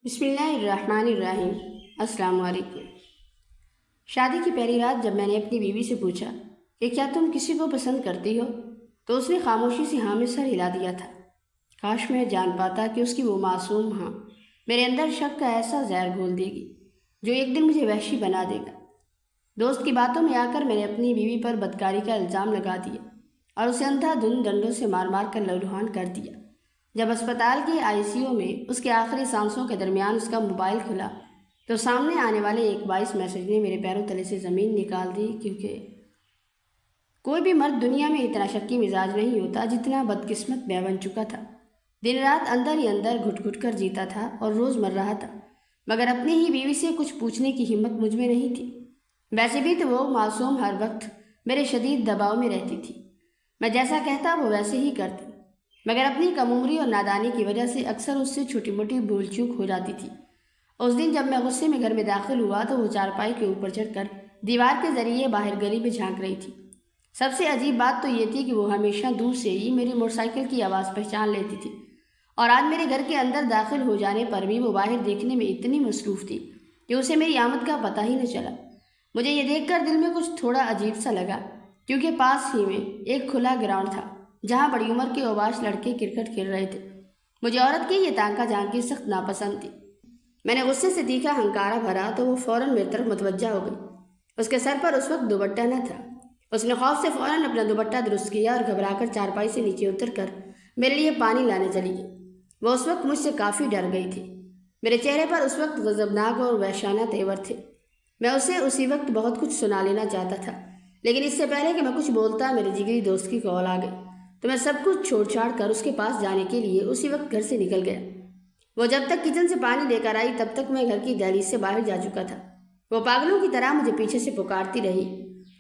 بسم اللہ الرحمن الرحیم۔ السلام علیکم۔ شادی کی پہلی رات جب میں نے اپنی بیوی سے پوچھا کہ کیا تم کسی کو پسند کرتی ہو تو اس نے خاموشی سے ہاں میں سر ہلا دیا تھا۔ کاش میں جان پاتا کہ اس کی وہ معصوم ہاں میرے اندر شک کا ایسا زہر گھول دے گی جو ایک دن مجھے وحشی بنا دے گا۔ دوست کی باتوں میں آ کر میں نے اپنی بیوی پر بدکاری کا الزام لگا دیا اور اسے اندھا دھند ڈنڈوں سے مار مار کر لہوحان کر دیا۔ جب اسپتال کے ICU میں اس کے آخری سانسوں کے درمیان اس کا موبائل کھلا تو سامنے آنے والے ایک وائس میسج نے میرے پیروں تلے سے زمین نکال دی، کیونکہ کوئی بھی مرد دنیا میں اتنا شکی مزاج نہیں ہوتا جتنا بدقسمت میں بن چکا تھا۔ دن رات اندر ہی اندر گھٹ گھٹ کر جیتا تھا اور روز مر رہا تھا، مگر اپنی ہی بیوی سے کچھ پوچھنے کی ہمت مجھ میں نہیں تھی۔ ویسے بھی تو وہ معصوم ہر وقت میرے شدید دباؤ میں رہتی تھی، میں جیسا کہتا وہ ویسے ہی کرتی، مگر اپنی کم عمری اور نادانی کی وجہ سے اکثر اس سے چھوٹی موٹی بھول چوک ہو جاتی تھی۔ اس دن جب میں غصے میں گھر میں داخل ہوا تو وہ چارپائی کے اوپر چڑھ کر دیوار کے ذریعے باہر گلی میں جھانک رہی تھی۔ سب سے عجیب بات تو یہ تھی کہ وہ ہمیشہ دور سے ہی میری موٹر سائیکل کی آواز پہچان لیتی تھی، اور آج میرے گھر کے اندر داخل ہو جانے پر بھی وہ باہر دیکھنے میں اتنی مصروف تھی کہ اسے میری آمد کا پتہ ہی نہ چلا۔ مجھے یہ دیکھ کر دل میں کچھ تھوڑا عجیب سا لگا، کیونکہ پاس ہی میں ایک کھلا گراؤنڈ تھا جہاں بڑی عمر کے اوباش لڑکے کرکٹ کھیل رہے تھے۔ مجھے عورت کی یہ تانکا جھانکی سخت ناپسند تھی۔ میں نے غصے سے تیکھا ہنکارا بھرا تو وہ فوراً میری طرف متوجہ ہو گئی۔ اس کے سر پر اس وقت دوپٹہ نہ تھا۔ اس نے خوف سے فوراً اپنا دوپٹہ درست کیا اور گھبرا کر چارپائی سے نیچے اتر کر میرے لیے پانی لانے چلی گئی۔ وہ اس وقت مجھ سے کافی ڈر گئی تھی۔ میرے چہرے پر اس وقت غضبناک اور وحشانہ تیور تھے۔ میں اسے اسی وقت بہت کچھ سنا لینا چاہتا تھا، لیکن اس سے پہلے کہ میں کچھ بولتا میرے جگری دوست کی کال آ گئی، تو میں سب کچھ چھوڑ چھاڑ کر اس کے پاس جانے کے لیے اسی وقت گھر سے نکل گیا۔ وہ جب تک کچن سے پانی لے کر آئی تب تک میں گھر کی دہلیز سے باہر جا چکا تھا۔ وہ پاگلوں کی طرح مجھے پیچھے سے پکارتی رہی۔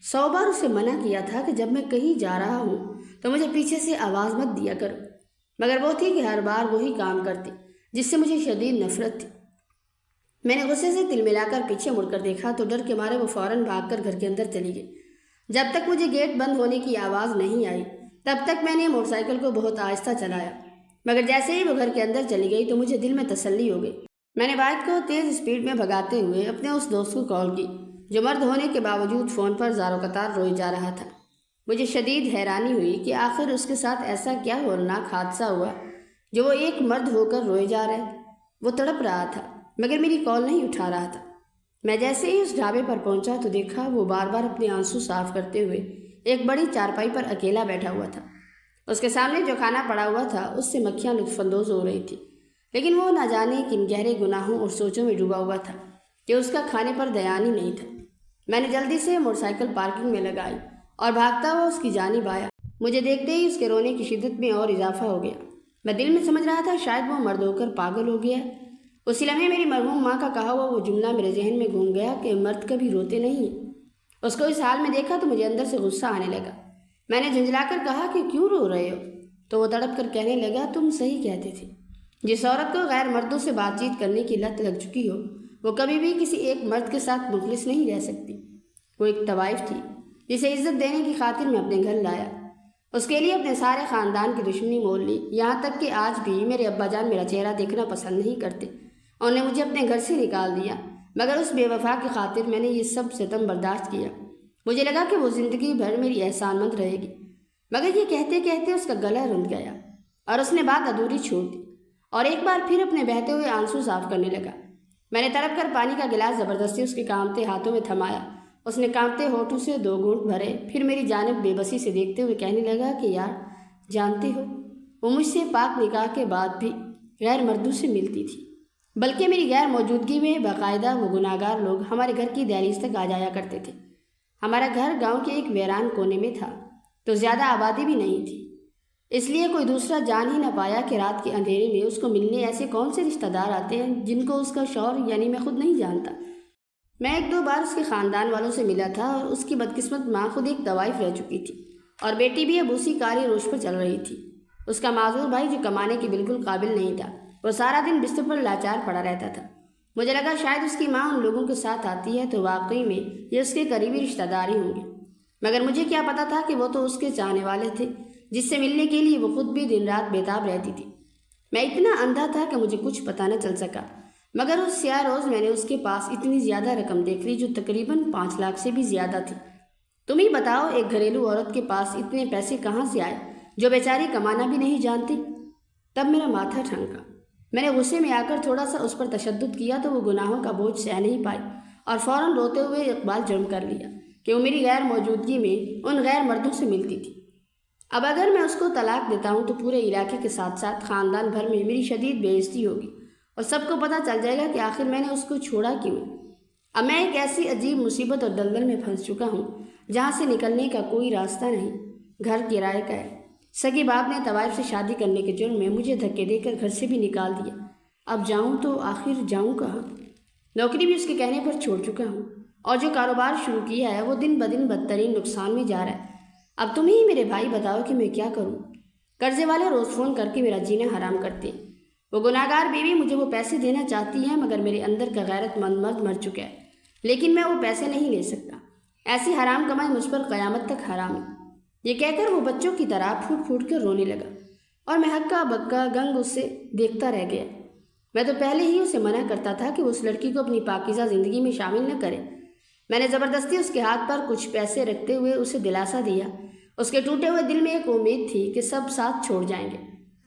100 بار اسے منع کیا تھا کہ جب میں کہیں جا رہا ہوں تو مجھے پیچھے سے آواز مت دیا کرو، مگر وہ تھی کہ ہر بار وہی کام کرتی، جس سے مجھے شدید نفرت تھی۔ میں نے غصے سے تل ملا کر پیچھے مڑ کر دیکھا تو ڈر کے مارے وہ فوراً بھاگ کر گھر کے اندر چلی گئی۔ جب تک مجھے گیٹ بند ہونے کی آواز نہیں آئی تب تک میں نے موٹر سائیکل کو بہت آہستہ چلایا، مگر جیسے ہی وہ گھر کے اندر چلی گئی تو مجھے دل میں تسلی ہو گئی۔ میں نے بائک کو تیز سپیڈ میں بھگاتے ہوئے اپنے اس دوست کو کال کی جو مرد ہونے کے باوجود فون پر زار و قطار روئے جا رہا تھا۔ مجھے شدید حیرانی ہوئی کہ آخر اس کے ساتھ ایسا کیا ہولناک حادثہ ہوا جو وہ ایک مرد ہو کر روئے جا رہا ہے۔ وہ تڑپ رہا تھا مگر میری کال نہیں اٹھا رہا تھا۔ میں جیسے ہی اس ڈھابے پر پہنچا تو دیکھا وہ بار بار اپنے آنسو صاف کرتے ہوئے ایک بڑی چارپائی پر اکیلا بیٹھا ہوا تھا۔ اس کے سامنے جو کھانا پڑا ہوا تھا اس سے مکھیاں لطف اندوز ہو رہی تھی، لیکن وہ نہ جانے کن گہرے گناہوں اور سوچوں میں ڈوبا ہوا تھا کہ اس کا کھانے پر دھیان ہی نہیں تھا۔ میں نے جلدی سے موٹر سائیکل پارکنگ میں لگائی اور بھاگتا ہوا اس کی جانب آیا۔ مجھے دیکھتے ہی اس کے رونے کی شدت میں اور اضافہ ہو گیا۔ میں دل میں سمجھ رہا تھا شاید وہ مرد ہو کر پاگل ہو گیا ہے۔ اسی لمحے میری مرحوم ماں کا کہا ہوا وہ جملہ میرے ذہن میں گھوم گیا کہ مرد کبھی روتے نہیں۔ اس کو اس حال میں دیکھا تو مجھے اندر سے غصہ آنے لگا۔ میں نے جھنجھلا کر کہا کہ کیوں رو رہے ہو؟ تو وہ تڑپ کر کہنے لگا تم صحیح کہتے تھے، جس عورت کو غیر مردوں سے بات چیت کرنے کی لت لگ چکی ہو وہ کبھی بھی کسی ایک مرد کے ساتھ مخلص نہیں رہ سکتی۔ وہ ایک طوائف تھی جسے عزت دینے کی خاطر میں اپنے گھر لایا، اس کے لیے اپنے سارے خاندان کی دشمنی مول لی، یہاں تک کہ آج بھی میرے ابا جان میرا چہرہ دیکھنا پسند نہیں کرتے۔ انہوں نے مجھے اپنے گھر سے نکال دیا، مگر اس بے وفا کی خاطر میں نے یہ سب ستم برداشت کیا۔ مجھے لگا کہ وہ زندگی بھر میری احسان مند رہے گی، مگر یہ کہتے کہتے اس کا گلا رند گیا اور اس نے بات ادھوری چھوڑ دی اور ایک بار پھر اپنے بہتے ہوئے آنسو صاف کرنے لگا۔ میں نے تڑپ کر پانی کا گلاس زبردستی اس کے کانپتے ہاتھوں میں تھمایا۔ اس نے کانپتے ہونٹوں سے 2 گھونٹ بھرے، پھر میری جانب بے بسی سے دیکھتے ہوئے کہنے لگا کہ یار جانتے ہو وہ مجھ سے پاک نکاح کے بعد بھی غیر مردوں سے ملتی تھی، بلکہ میری غیر موجودگی میں باقاعدہ وہ گناہگار لوگ ہمارے گھر کی دہلیز تک آ جایا کرتے تھے۔ ہمارا گھر گاؤں کے ایک ویران کونے میں تھا تو زیادہ آبادی بھی نہیں تھی، اس لیے کوئی دوسرا جان ہی نہ پایا کہ رات کے اندھیرے میں اس کو ملنے ایسے کون سے رشتہ دار آتے ہیں جن کو اس کا شوہر یعنی میں خود نہیں جانتا۔ میں 1-2 بار اس کے خاندان والوں سے ملا تھا اور اس کی بدقسمت ماں خود ایک طوائف رہ چکی تھی اور بیٹی بھی اب اسی کاری روش پر چل رہی تھی۔ اس کا معذور بھائی جو کمانے کے بالکل قابل نہیں تھا وہ سارا دن بستر پر لاچار پڑا رہتا تھا۔ مجھے لگا شاید اس کی ماں ان لوگوں کے ساتھ آتی ہے تو واقعی میں یہ اس کے قریبی رشتہ دار ہی ہوں گے، مگر مجھے کیا پتا تھا کہ وہ تو اس کے چاہنے والے تھے جس سے ملنے کے لیے وہ خود بھی دن رات بے تاب رہتی تھی۔ میں اتنا اندھا تھا کہ مجھے کچھ پتہ نہ چل سکا، مگر اس سیاہ روز میں نے اس کے پاس اتنی زیادہ رقم دیکھ لی جو تقریباً 5 لاکھ سے بھی زیادہ تھی۔ تم ہی بتاؤ ایک گھریلو عورت کے پاس اتنے پیسے کہاں سے آئے جو بیچاری کمانا بھی نہیں جانتی؟ تب میرا ماتھا ٹھنکا۔ میں نے غصے میں آ کر تھوڑا سا اس پر تشدد کیا تو وہ گناہوں کا بوجھ سہ نہیں پائی اور فوراً روتے ہوئے اقبال جرم کر لیا کہ وہ میری غیر موجودگی میں ان غیر مردوں سے ملتی تھی۔ اب اگر میں اس کو طلاق دیتا ہوں تو پورے علاقے کے ساتھ ساتھ خاندان بھر میں میری شدید بے عزتی ہوگی اور سب کو پتہ چل جائے گا کہ آخر میں نے اس کو چھوڑا کیوں۔ اب میں ایک ایسی عجیب مصیبت اور دلدل میں پھنس چکا ہوں جہاں سے نکلنے کا کوئی راستہ نہیں۔ گھر کرائے کا ہے۔ سگے باپ نے طوائف سے شادی کرنے کے جرم میں مجھے دھکے دے کر گھر سے بھی نکال دیا۔ اب جاؤں تو آخر جاؤں کہاں؟ نوکری بھی اس کے کہنے پر چھوڑ چکا ہوں اور جو کاروبار شروع کیا ہے وہ دن بدن بدترین نقصان میں جا رہا ہے۔ اب تم ہی میرے بھائی بتاؤ کہ میں کیا کروں؟ قرضے والے روز فون کر کے میرا جینا حرام کرتے ہیں۔ وہ گناہگار بیوی مجھے وہ پیسے دینا چاہتی ہے مگر میرے اندر کا غیرت مند مرد مر چکا ہے، لیکن میں وہ پیسے نہیں لے سکتا۔ ایسی حرام کمائی مجھ پر قیامت تک حرام ہے۔ یہ کہہ کر وہ بچوں کی طرح پھوٹ پھوٹ کر رونے لگا اور میں ہکا بکا گنگ اسے دیکھتا رہ گیا۔ میں تو پہلے ہی اسے منع کرتا تھا کہ وہ اس لڑکی کو اپنی پاکیزہ زندگی میں شامل نہ کرے۔ میں نے زبردستی اس کے ہاتھ پر کچھ پیسے رکھتے ہوئے اسے دلاسا دیا۔ اس کے ٹوٹے ہوئے دل میں ایک امید تھی کہ سب ساتھ چھوڑ جائیں گے،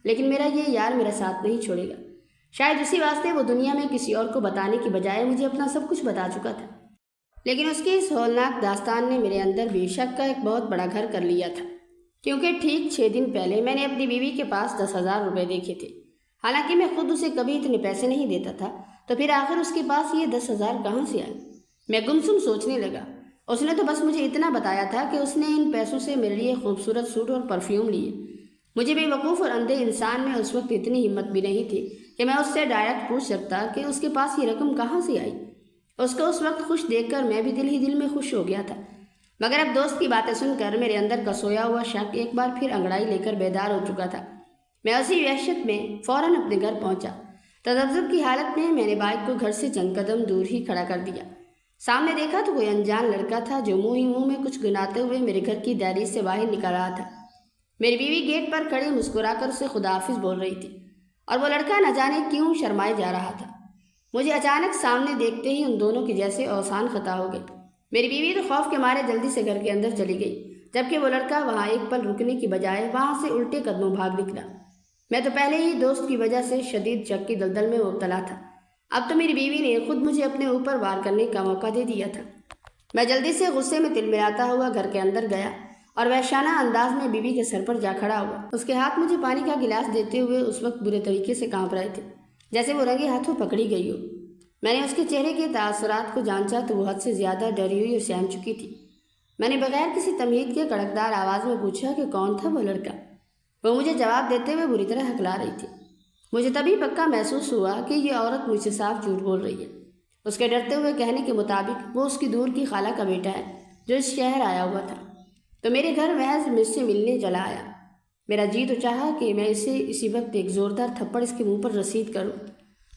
لیکن میرا یہ یار میرا ساتھ نہیں چھوڑے گا۔ شاید اسی واسطے وہ دنیا میں کسی اور کو بتانے کی بجائے مجھے اپنا سب کچھ بتا چکا تھا، لیکن اس کی اس ہولناک داستان نے میرے اندر بھی شک کا ایک بہت بڑا گھر کر لیا تھا، کیونکہ ٹھیک 6 دن پہلے میں نے اپنی بیوی کے پاس 10,000 روپے دیکھے تھے۔ حالانکہ میں خود اسے کبھی اتنے پیسے نہیں دیتا تھا، تو پھر آخر اس کے پاس یہ 10,000 کہاں سے آئے؟ میں گمسم سوچنے لگا۔ اس نے تو بس مجھے اتنا بتایا تھا کہ اس نے ان پیسوں سے میرے لیے خوبصورت سوٹ اور پرفیوم لیے۔ مجھے بے وقوف اور اندھے انسان میں اس وقت اتنی ہمت بھی نہیں تھی کہ میں اس سے ڈائریکٹ پوچھ سکتا کہ اس کے پاس یہ رقم کہاں سے آئی۔ اس کو اس وقت خوش دیکھ کر میں بھی دل ہی دل میں خوش ہو گیا تھا، مگر اب دوست کی باتیں سن کر میرے اندر کا سویا ہوا شک ایک بار پھر انگڑائی لے کر بیدار ہو چکا تھا۔ میں اسی وحشت میں فوراً اپنے گھر پہنچا۔ تذبذب کی حالت میں نے بائک کو گھر سے چند قدم دور ہی کھڑا کر دیا۔ سامنے دیکھا تو کوئی انجان لڑکا تھا جو منہ ہی منہ میں کچھ گناتے ہوئے میرے گھر کی دہلیز سے باہر نکل رہا تھا۔ میری بیوی گیٹ پر کھڑی مسکرا کر اسے خداحافظ بول رہی تھی اور وہ لڑکا نہ جانے کیوں شرمائے جا رہا تھا۔ مجھے اچانک سامنے دیکھتے ہی ان دونوں کے جیسے اوسان خطا ہو گئے۔ میری بیوی تو خوف کے مارے جلدی سے گھر کے اندر چلی گئی، جبکہ وہ لڑکا وہاں ایک پل رکنے کی بجائے وہاں سے الٹے قدموں بھاگ نکلا۔ میں تو پہلے ہی دوست کی وجہ سے شدید شک کی دلدل میں مبتلا تھا، اب تو میری بیوی نے خود مجھے اپنے اوپر وار کرنے کا موقع دے دیا تھا۔ میں جلدی سے غصے میں تلملاتا ہوا گھر کے اندر گیا اور وحشانہ انداز میں بیوی کے سر پر جا کھڑا ہوا۔ اس کے ہاتھ مجھے پانی کا گلاس دیتے ہوئے اس وقت برے طریقے سے کانپ رہے تھے، جیسے وہ رنگے ہاتھوں پکڑی گئی ہو۔ میں نے اس کے چہرے کے تاثرات کو جانچا تو وہ حد سے زیادہ ڈری ہوئی اور سہم چکی تھی۔ میں نے بغیر کسی تمہید کے کڑکدار آواز میں پوچھا کہ کون تھا وہ لڑکا؟ وہ مجھے جواب دیتے ہوئے بری طرح ہکلا رہی تھی۔ مجھے تبھی پکا محسوس ہوا کہ یہ عورت مجھ سے صاف جھوٹ بول رہی ہے۔ اس کے ڈرتے ہوئے کہنے کے مطابق وہ اس کی دور کی خالہ کا بیٹا ہے جو اس شہر آیا ہوا تھا، تو میرے گھر محض مجھ سے ملنے چلا آیا۔ میرا جی تو چاہا کہ میں اسے اسی وقت ایک زوردار تھپڑ اس کے منہ پر رسید کروں،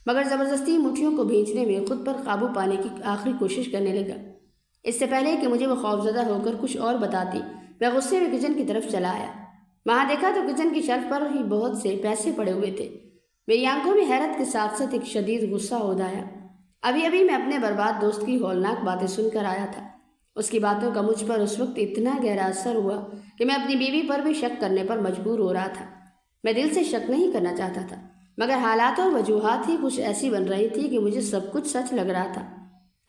مگر زبردستی مٹھیوں کو بھینچنے میں خود پر قابو پانے کی آخری کوشش کرنے لگا۔ اس سے پہلے کہ مجھے وہ خوفزدہ ہو کر کچھ اور بتاتی، میں غصے میں کچن کی طرف چلا آیا۔ وہاں دیکھا تو کچن کی شیلف پر ہی بہت سے پیسے پڑے ہوئے تھے۔ میری آنکھوں میں حیرت کے ساتھ ساتھ ایک شدید غصہ ہو آیا۔ ابھی ابھی میں اپنے برباد دوست کی ہولناک باتیں سن کر آیا تھا۔ اس کی باتوں کا مجھ پر اس وقت اتنا گہرا اثر ہوا کہ میں اپنی بیوی پر بھی شک کرنے پر مجبور ہو رہا تھا۔ میں دل سے شک نہیں کرنا چاہتا تھا، مگر حالات اور وجوہات ہی کچھ ایسی بن رہی تھی کہ مجھے سب کچھ سچ لگ رہا تھا۔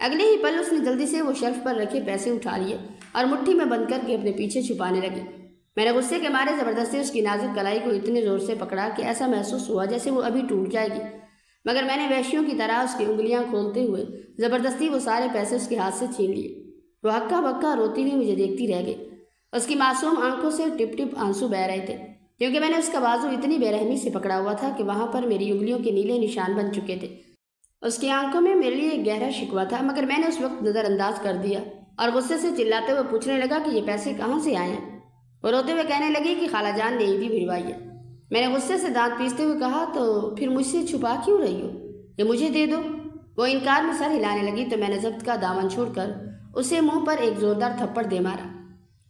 اگلے ہی پل اس نے جلدی سے وہ شیلف پر رکھے پیسے اٹھا لیے اور مٹھی میں بند کر کے اپنے پیچھے چھپانے لگے۔ میں نے غصے کے مارے زبردستی اس کی نازک کلائی کو اتنے زور سے پکڑا کہ ایسا محسوس ہوا جیسے وہ ابھی ٹوٹ جائے گی، مگر میں نے وحشیوں کی طرح اس کی انگلیاں کھولتے ہوئے زبردستی وہ سارے پیسے اس کے ہاتھ سے چھین لیے۔ وہ ہکا بکا روتی ہوئی مجھے دیکھتی رہ گئی۔ اس کی معصوم آنکھوں سے ٹپ ٹپ آنسو بہ رہے تھے، کیونکہ میں نے اس کا بازو اتنی بے رحمی سے پکڑا ہوا تھا کہ وہاں پر میری انگلیوں کے نیلے نشان بن چکے تھے۔ اس کی آنکھوں میں میرے لیے ایک گہرا شکوہ تھا، مگر میں نے اس وقت نظر انداز کر دیا اور غصے سے چلاتے ہوئے پوچھنے لگا کہ یہ پیسے کہاں سے آئے ہیں؟ وہ روتے ہوئے کہنے لگی کہ خالہ جان نے عیدی بھجوائی ہے۔ میں نے غصے سے دانت پیستے ہوئے کہا تو پھر مجھ سے چھپا کیوں رہی ہو؟ یہ مجھے دے دو۔ وہ انکار میں سر ہلانے لگی تو میں نے ضبط کا دامن چھوڑ کر اسے منہ پر ایک زوردار تھپڑ دے مارا۔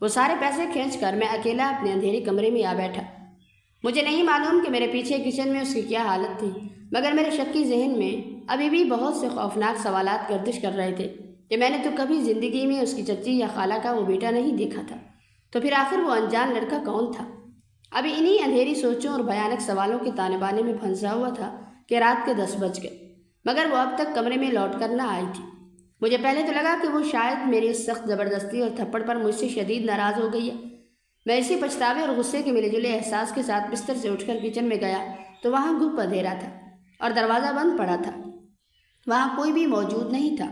وہ سارے پیسے کھینچ کر میں اکیلا اپنے اندھیرے کمرے میں آ بیٹھا۔ مجھے نہیں معلوم کہ میرے پیچھے کچن میں اس کی کیا حالت تھی، مگر میرے شکی ذہن میں ابھی بھی بہت سے خوفناک سوالات گردش کر رہے تھے کہ میں نے تو کبھی زندگی میں اس کی چچی یا خالہ کا وہ بیٹا نہیں دیکھا تھا، تو پھر آخر وہ انجان لڑکا کون تھا؟ ابھی انہی اندھیری سوچوں اور بھیانک سوالوں کے تانے بانے میں پھنسا ہوا تھا کہ رات کے 10 بج گئے، مگر وہ اب تک کمرے میں لوٹ کر نہ آئی تھی۔ مجھے پہلے تو لگا کہ وہ شاید میری اس سخت زبردستی اور تھپڑ پر مجھ سے شدید ناراض ہو گئی ہے۔ میں اسی پچھتاوے اور غصے کے ملے جلے احساس کے ساتھ بستر سے اٹھ کر کچن میں گیا تو وہاں گپ اندھیرا تھا اور دروازہ بند پڑا تھا، وہاں کوئی بھی موجود نہیں تھا۔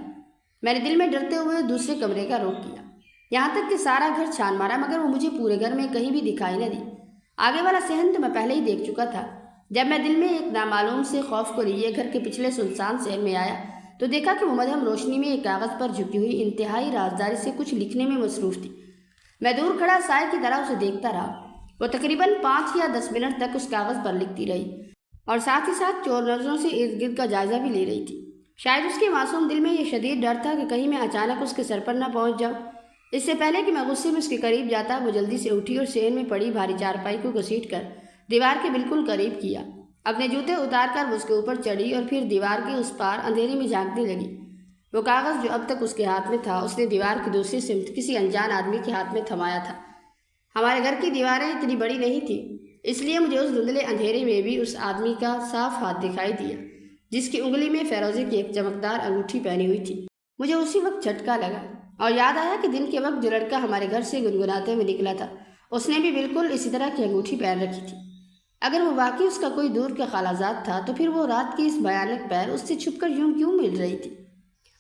میں نے دل میں ڈرتے ہوئے دوسرے کمرے کا رخ کیا، یہاں تک کہ سارا گھر چھان مارا، مگر وہ مجھے پورے گھر میں کہیں بھی دکھائی نہ دی۔ آگے والا صحن تو میں پہلے ہی دیکھ چکا تھا۔ جب میں دل میں ایک نامعلوم سے خوف کو لیے گھر کے پچھلے سنسان صحن میں آیا تو دیکھا کہ وہ مدھم روشنی میں ایک کاغذ پر جھکی ہوئی انتہائی رازداری سے کچھ لکھنے میں مصروف تھی۔ میں دور کھڑا سائے کی طرح اسے دیکھتا رہا۔ وہ تقریباً 5 یا 10 منٹ تک اس کاغذ پر لکھتی رہی اور ساتھ ہی ساتھ چور نظروں سے ارد گرد کا جائزہ بھی لے رہی تھی۔ شاید اس کے معصوم دل میں یہ شدید ڈر تھا کہ کہیں میں اچانک اس کے سر پر نہ پہنچ جاؤں۔ اس سے پہلے کہ میں غصے میں اس کے قریب جاتا، وہ جلدی سے اٹھی اور صحن میں پڑی بھاری چارپائی کو گھسیٹ کر دیوار کے بالکل قریب کیا۔ اپنے جوتے اتار کر وہ اس کے اوپر چڑھی اور پھر دیوار کے اس پار اندھیرے میں جھانکنے لگی۔ وہ کاغذ جو اب تک اس کے ہاتھ میں تھا اس نے دیوار کی دوسری سمت کسی انجان آدمی کے ہاتھ میں تھمایا تھا۔ ہمارے گھر کی دیواریں اتنی بڑی نہیں تھیں، اس لیے مجھے اس دھندلے اندھیرے میں بھی اس آدمی کا صاف ہاتھ دکھائی دیا جس کی انگلی میں فیروزے کی ایک چمکدار انگوٹھی پہنی ہوئی تھی۔ مجھے اسی وقت جھٹکا لگا اور یاد آیا کہ دن کے وقت جو لڑکا ہمارے گھر سے گنگناتے ہوئے نکلا تھا اس نے بھی بالکل اسی طرح کی انگوٹھی پہن رکھی تھی۔ اگر وہ واقعی اس کا کوئی دور کا خالہ زاد تھا تو پھر وہ رات کی اس بھیانک پیر اس سے چھپ کر یوں کیوں مل رہی تھی؟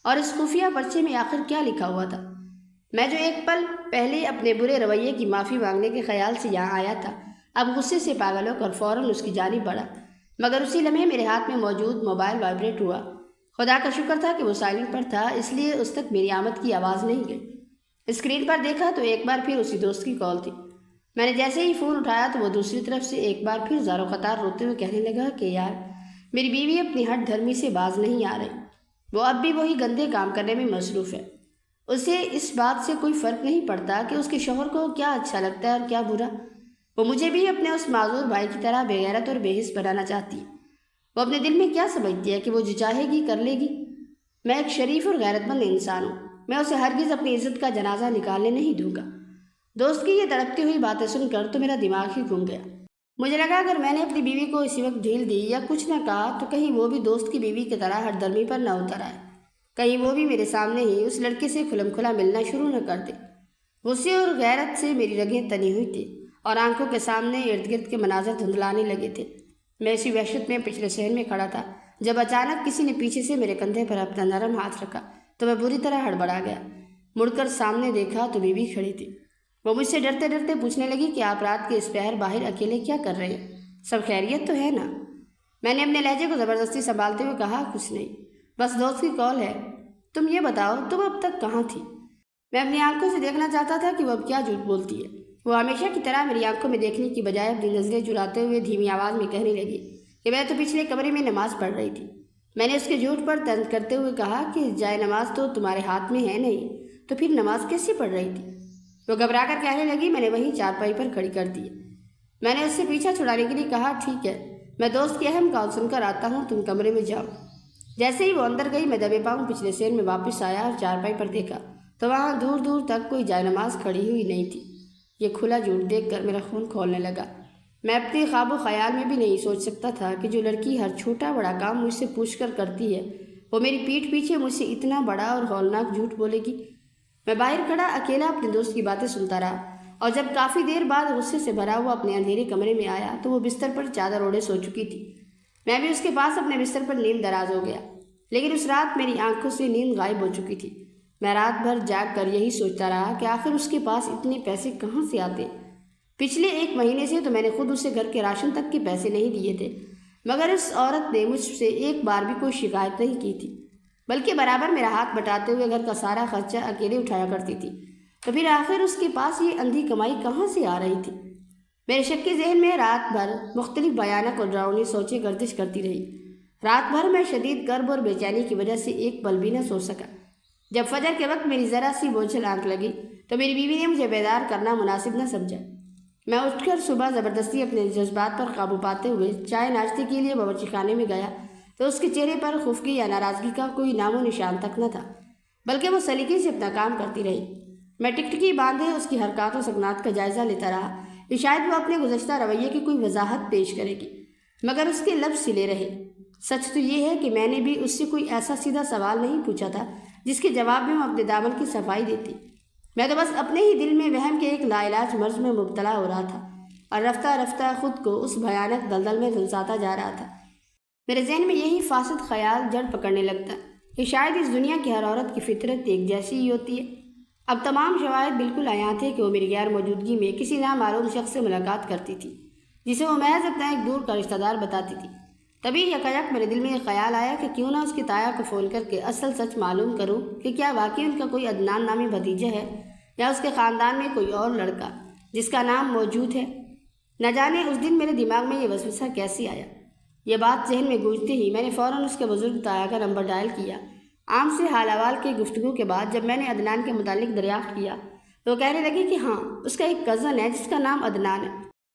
اور اس خفیہ پرچے میں آخر کیا لکھا ہوا تھا؟ میں جو ایک پل پہلے اپنے برے رویے کی معافی مانگنے کے خیال سے یہاں آیا تھا، اب غصے سے پاگل ہو کر فوراً اس کی جانب بڑھا، مگر اسی لمحے میرے ہاتھ میں موجود موبائل وائبریٹ ہوا۔ خدا کا شکر تھا کہ وہ سائلنٹ پر تھا، اس لیے اس تک میری آمد کی آواز نہیں گئی۔ اسکرین پر دیکھا تو ایک بار پھر اسی دوست کی کال تھی۔ میں نے جیسے ہی فون اٹھایا تو وہ دوسری طرف سے ایک بار پھر زار و قطار روتے ہوئے کہنے لگا کہ یار، میری بیوی اپنی ہٹ دھرمی سے باز نہیں آ رہی، وہ اب بھی وہی گندے کام کرنے میں مصروف ہے۔ اسے اس بات سے کوئی فرق نہیں پڑتا کہ اس کے شوہر کو کیا اچھا لگتا ہے اور کیا برا۔ وہ مجھے بھی اپنے اس معذور بھائی کی طرح بے غیرت اور بے حس بنانا چاہتی ہے۔ وہ اپنے دل میں کیا سمجھتی ہے کہ وہ جو چاہے گی کر لے گی؟ میں ایک شریف اور غیرت مند انسان ہوں، میں اسے ہرگز اپنی عزت کا جنازہ نکالنے نہیں دوں گا۔ دوست کی یہ تڑپتی ہوئی باتیں سن کر تو میرا دماغ ہی گھوم گیا۔ مجھے لگا اگر میں نے اپنی بیوی کو اسی وقت ڈھیل دی یا کچھ نہ کہا تو کہیں وہ بھی دوست کی بیوی کی طرح ہٹ درمی پر نہ اتر آئے، کہیں وہ بھی میرے سامنے ہی اس لڑکے سے کھلم کھلا ملنا شروع نہ کر دے۔ غصے اور غیرت سے میری رگیں تنی ہوئی تھی اور آنکھوں کے سامنے ارد گرد کے مناظر دھندلانے لگے تھے۔ میں اسی وحشت میں پچھلے صحن میں کھڑا تھا جب اچانک کسی نے پیچھے سے میرے کندھے پر اپنا نرم ہاتھ رکھا تو میں بری طرح ہڑبڑا گیا۔ مڑ کر سامنے دیکھا تو بیوی کھڑی تھی۔ وہ مجھ سے ڈرتے ڈرتے پوچھنے لگی کہ آپ رات کے اس پہر باہر اکیلے کیا کر رہے ہیں؟ سب خیریت تو ہے نا؟ میں نے اپنے لہجے کو زبردستی سنبھالتے ہوئے کہا، کچھ نہیں، بس دوست کی کال ہے۔ تم یہ بتاؤ تم اب تک کہاں تھی؟ میں اپنی آنکھوں سے دیکھنا چاہتا تھا کہ وہ اب کیا جھوٹ بولتی ہے۔ وہ ہمیشہ کی طرح میری آنکھوں میں دیکھنے کی بجائے اپنی نظریں چراتے ہوئے دھیمی آواز میں کہنے لگی کہ میں تو پچھلے کمرے میں نماز پڑھ رہی تھی۔ میں نے اس کے جھوٹ پر طنز کرتے ہوئے کہا کہ جائے نماز تو تمہارے ہاتھ میں ہے نہیں، تو پھر نماز کیسے پڑھ رہی تھی؟ وہ گھبرا کر کہنے لگی، میں نے وہیں چارپائی پر کھڑی کر دی۔ میں نے اس سے پیچھا چھڑانے کے لیے کہا، ٹھیک ہے، میں دوست کی اہم کال سن کر آتا ہوں، تم کمرے میں جاؤ۔ جیسے ہی وہ اندر گئی میں دبے پاؤں پچھلے صحن میں واپس آیا اور چارپائی پر دیکھا تو وہاں دور دور تک کوئی جائے نماز کھڑی ہوئی نہیں تھی۔ یہ کھلا جھوٹ دیکھ کر میرا خون کھولنے لگا۔ میں اپنے خواب و خیال میں بھی نہیں سوچ سکتا تھا کہ جو لڑکی ہر چھوٹا بڑا کام مجھ سے پوچھ کر کرتی ہے وہ میری پیٹھ پیچھے مجھ سے اتنا بڑا اور ہولناک جھوٹ بولے گی۔ میں باہر کھڑا اکیلا اپنے دوست کی باتیں سنتا رہا اور جب کافی دیر بعد غصے سے بھرا ہوا اپنے اندھیرے کمرے میں آیا تو وہ بستر پر چادر اوڑھے سو چکی تھی۔ میں بھی اس کے پاس اپنے بستر پر نیند دراز ہو گیا، لیکن اس رات میری آنکھوں سے نیند غائب ہو چکی تھی۔ میں رات بھر جاگ کر یہی سوچتا رہا کہ آخر اس کے پاس اتنے پیسے کہاں سے آتے۔ پچھلے 1 مہینے سے تو میں نے خود اسے گھر کے راشن تک کے پیسے نہیں دیے تھے، مگر اس عورت نے مجھ سے ایک بار بھی کوئی شکایت نہیں کی تھی، بلکہ برابر میرا ہاتھ بٹاتے ہوئے گھر کا سارا خرچہ اکیلے اٹھایا کرتی تھی۔ تو پھر آخر اس کے پاس یہ اندھی کمائی کہاں سے آ رہی تھی؟ میرے شکی ذہن میں رات بھر مختلف بھیانک اور ڈراؤنی سوچیں گردش کرتی رہی۔ رات بھر میں شدید کرب اور بے چینی کی وجہ سے ایک پل بھی نہ سو سکا۔ جب فجر کے وقت میری ذرا سی بوجھل آنکھ لگی تو میری بیوی نے مجھے بیدار کرنا مناسب نہ سمجھا۔ میں اٹھ کر صبح زبردستی اپنے جذبات پر قابو پاتے ہوئے چائے ناشتے کے لیے باورچی خانے میں گیا تو اس کے چہرے پر خفگی یا ناراضگی کا کوئی نام و نشان تک نہ تھا، بلکہ وہ سلیقے سے اپنا کام کرتی رہی۔ میں ٹکٹکی باندھے اس کی حرکات و سکنات کا جائزہ لیتا رہا کہ شاید وہ اپنے گزشتہ رویے کی کوئی وضاحت پیش کرے گی، مگر اس کے لفظ سلے رہے۔ سچ تو یہ ہے کہ میں نے بھی اس سے کوئی ایسا سیدھا سوال نہیں پوچھا تھا جس کے جواب میں وہ اپنے دامن کی صفائی دیتی۔ میں تو بس اپنے ہی دل میں وہم کے ایک لا علاج مرض میں مبتلا ہو رہا تھا اور رفتہ رفتہ خود کو اس بھیانک دلدل میں جھلساتا جا رہا تھا۔ میرے ذہن میں یہی فاسد خیال جڑ پکڑنے لگتا کہ شاید اس دنیا کی ہر عورت کی فطرت ایک جیسی ہی ہوتی ہے۔ اب تمام شواہد بالکل عیاں تھے کہ وہ میری غیر موجودگی میں کسی نامعلوم شخص سے ملاقات کرتی تھی، جسے وہ محض اپنا ایک دور کا رشتہ دار بتاتی تھی۔ تبھی یکایک میرے دل میں یہ خیال آیا کہ کیوں نہ اس کی تایا کو فون کر کے اصل سچ معلوم کروں کہ کیا واقعی ان کا کوئی عدنان نامی بھتیجا ہے یا اس کے خاندان میں کوئی اور لڑکا جس کا نام موجود ہے۔ نہ جانے اس دن میرے دماغ میں یہ وسوسہ کیسے آیا۔ یہ بات ذہن میں گونجتے ہی میں نے فوراً اس کے بزرگ تایا کا نمبر ڈائل کیا۔ عام سے حال احوال کی گفتگو کے بعد جب میں نے عدنان کے متعلق دریافت کیا تو وہ کہنے لگے کہ ہاں، اس کا ایک کزن ہے جس کا نام عدنان ہے۔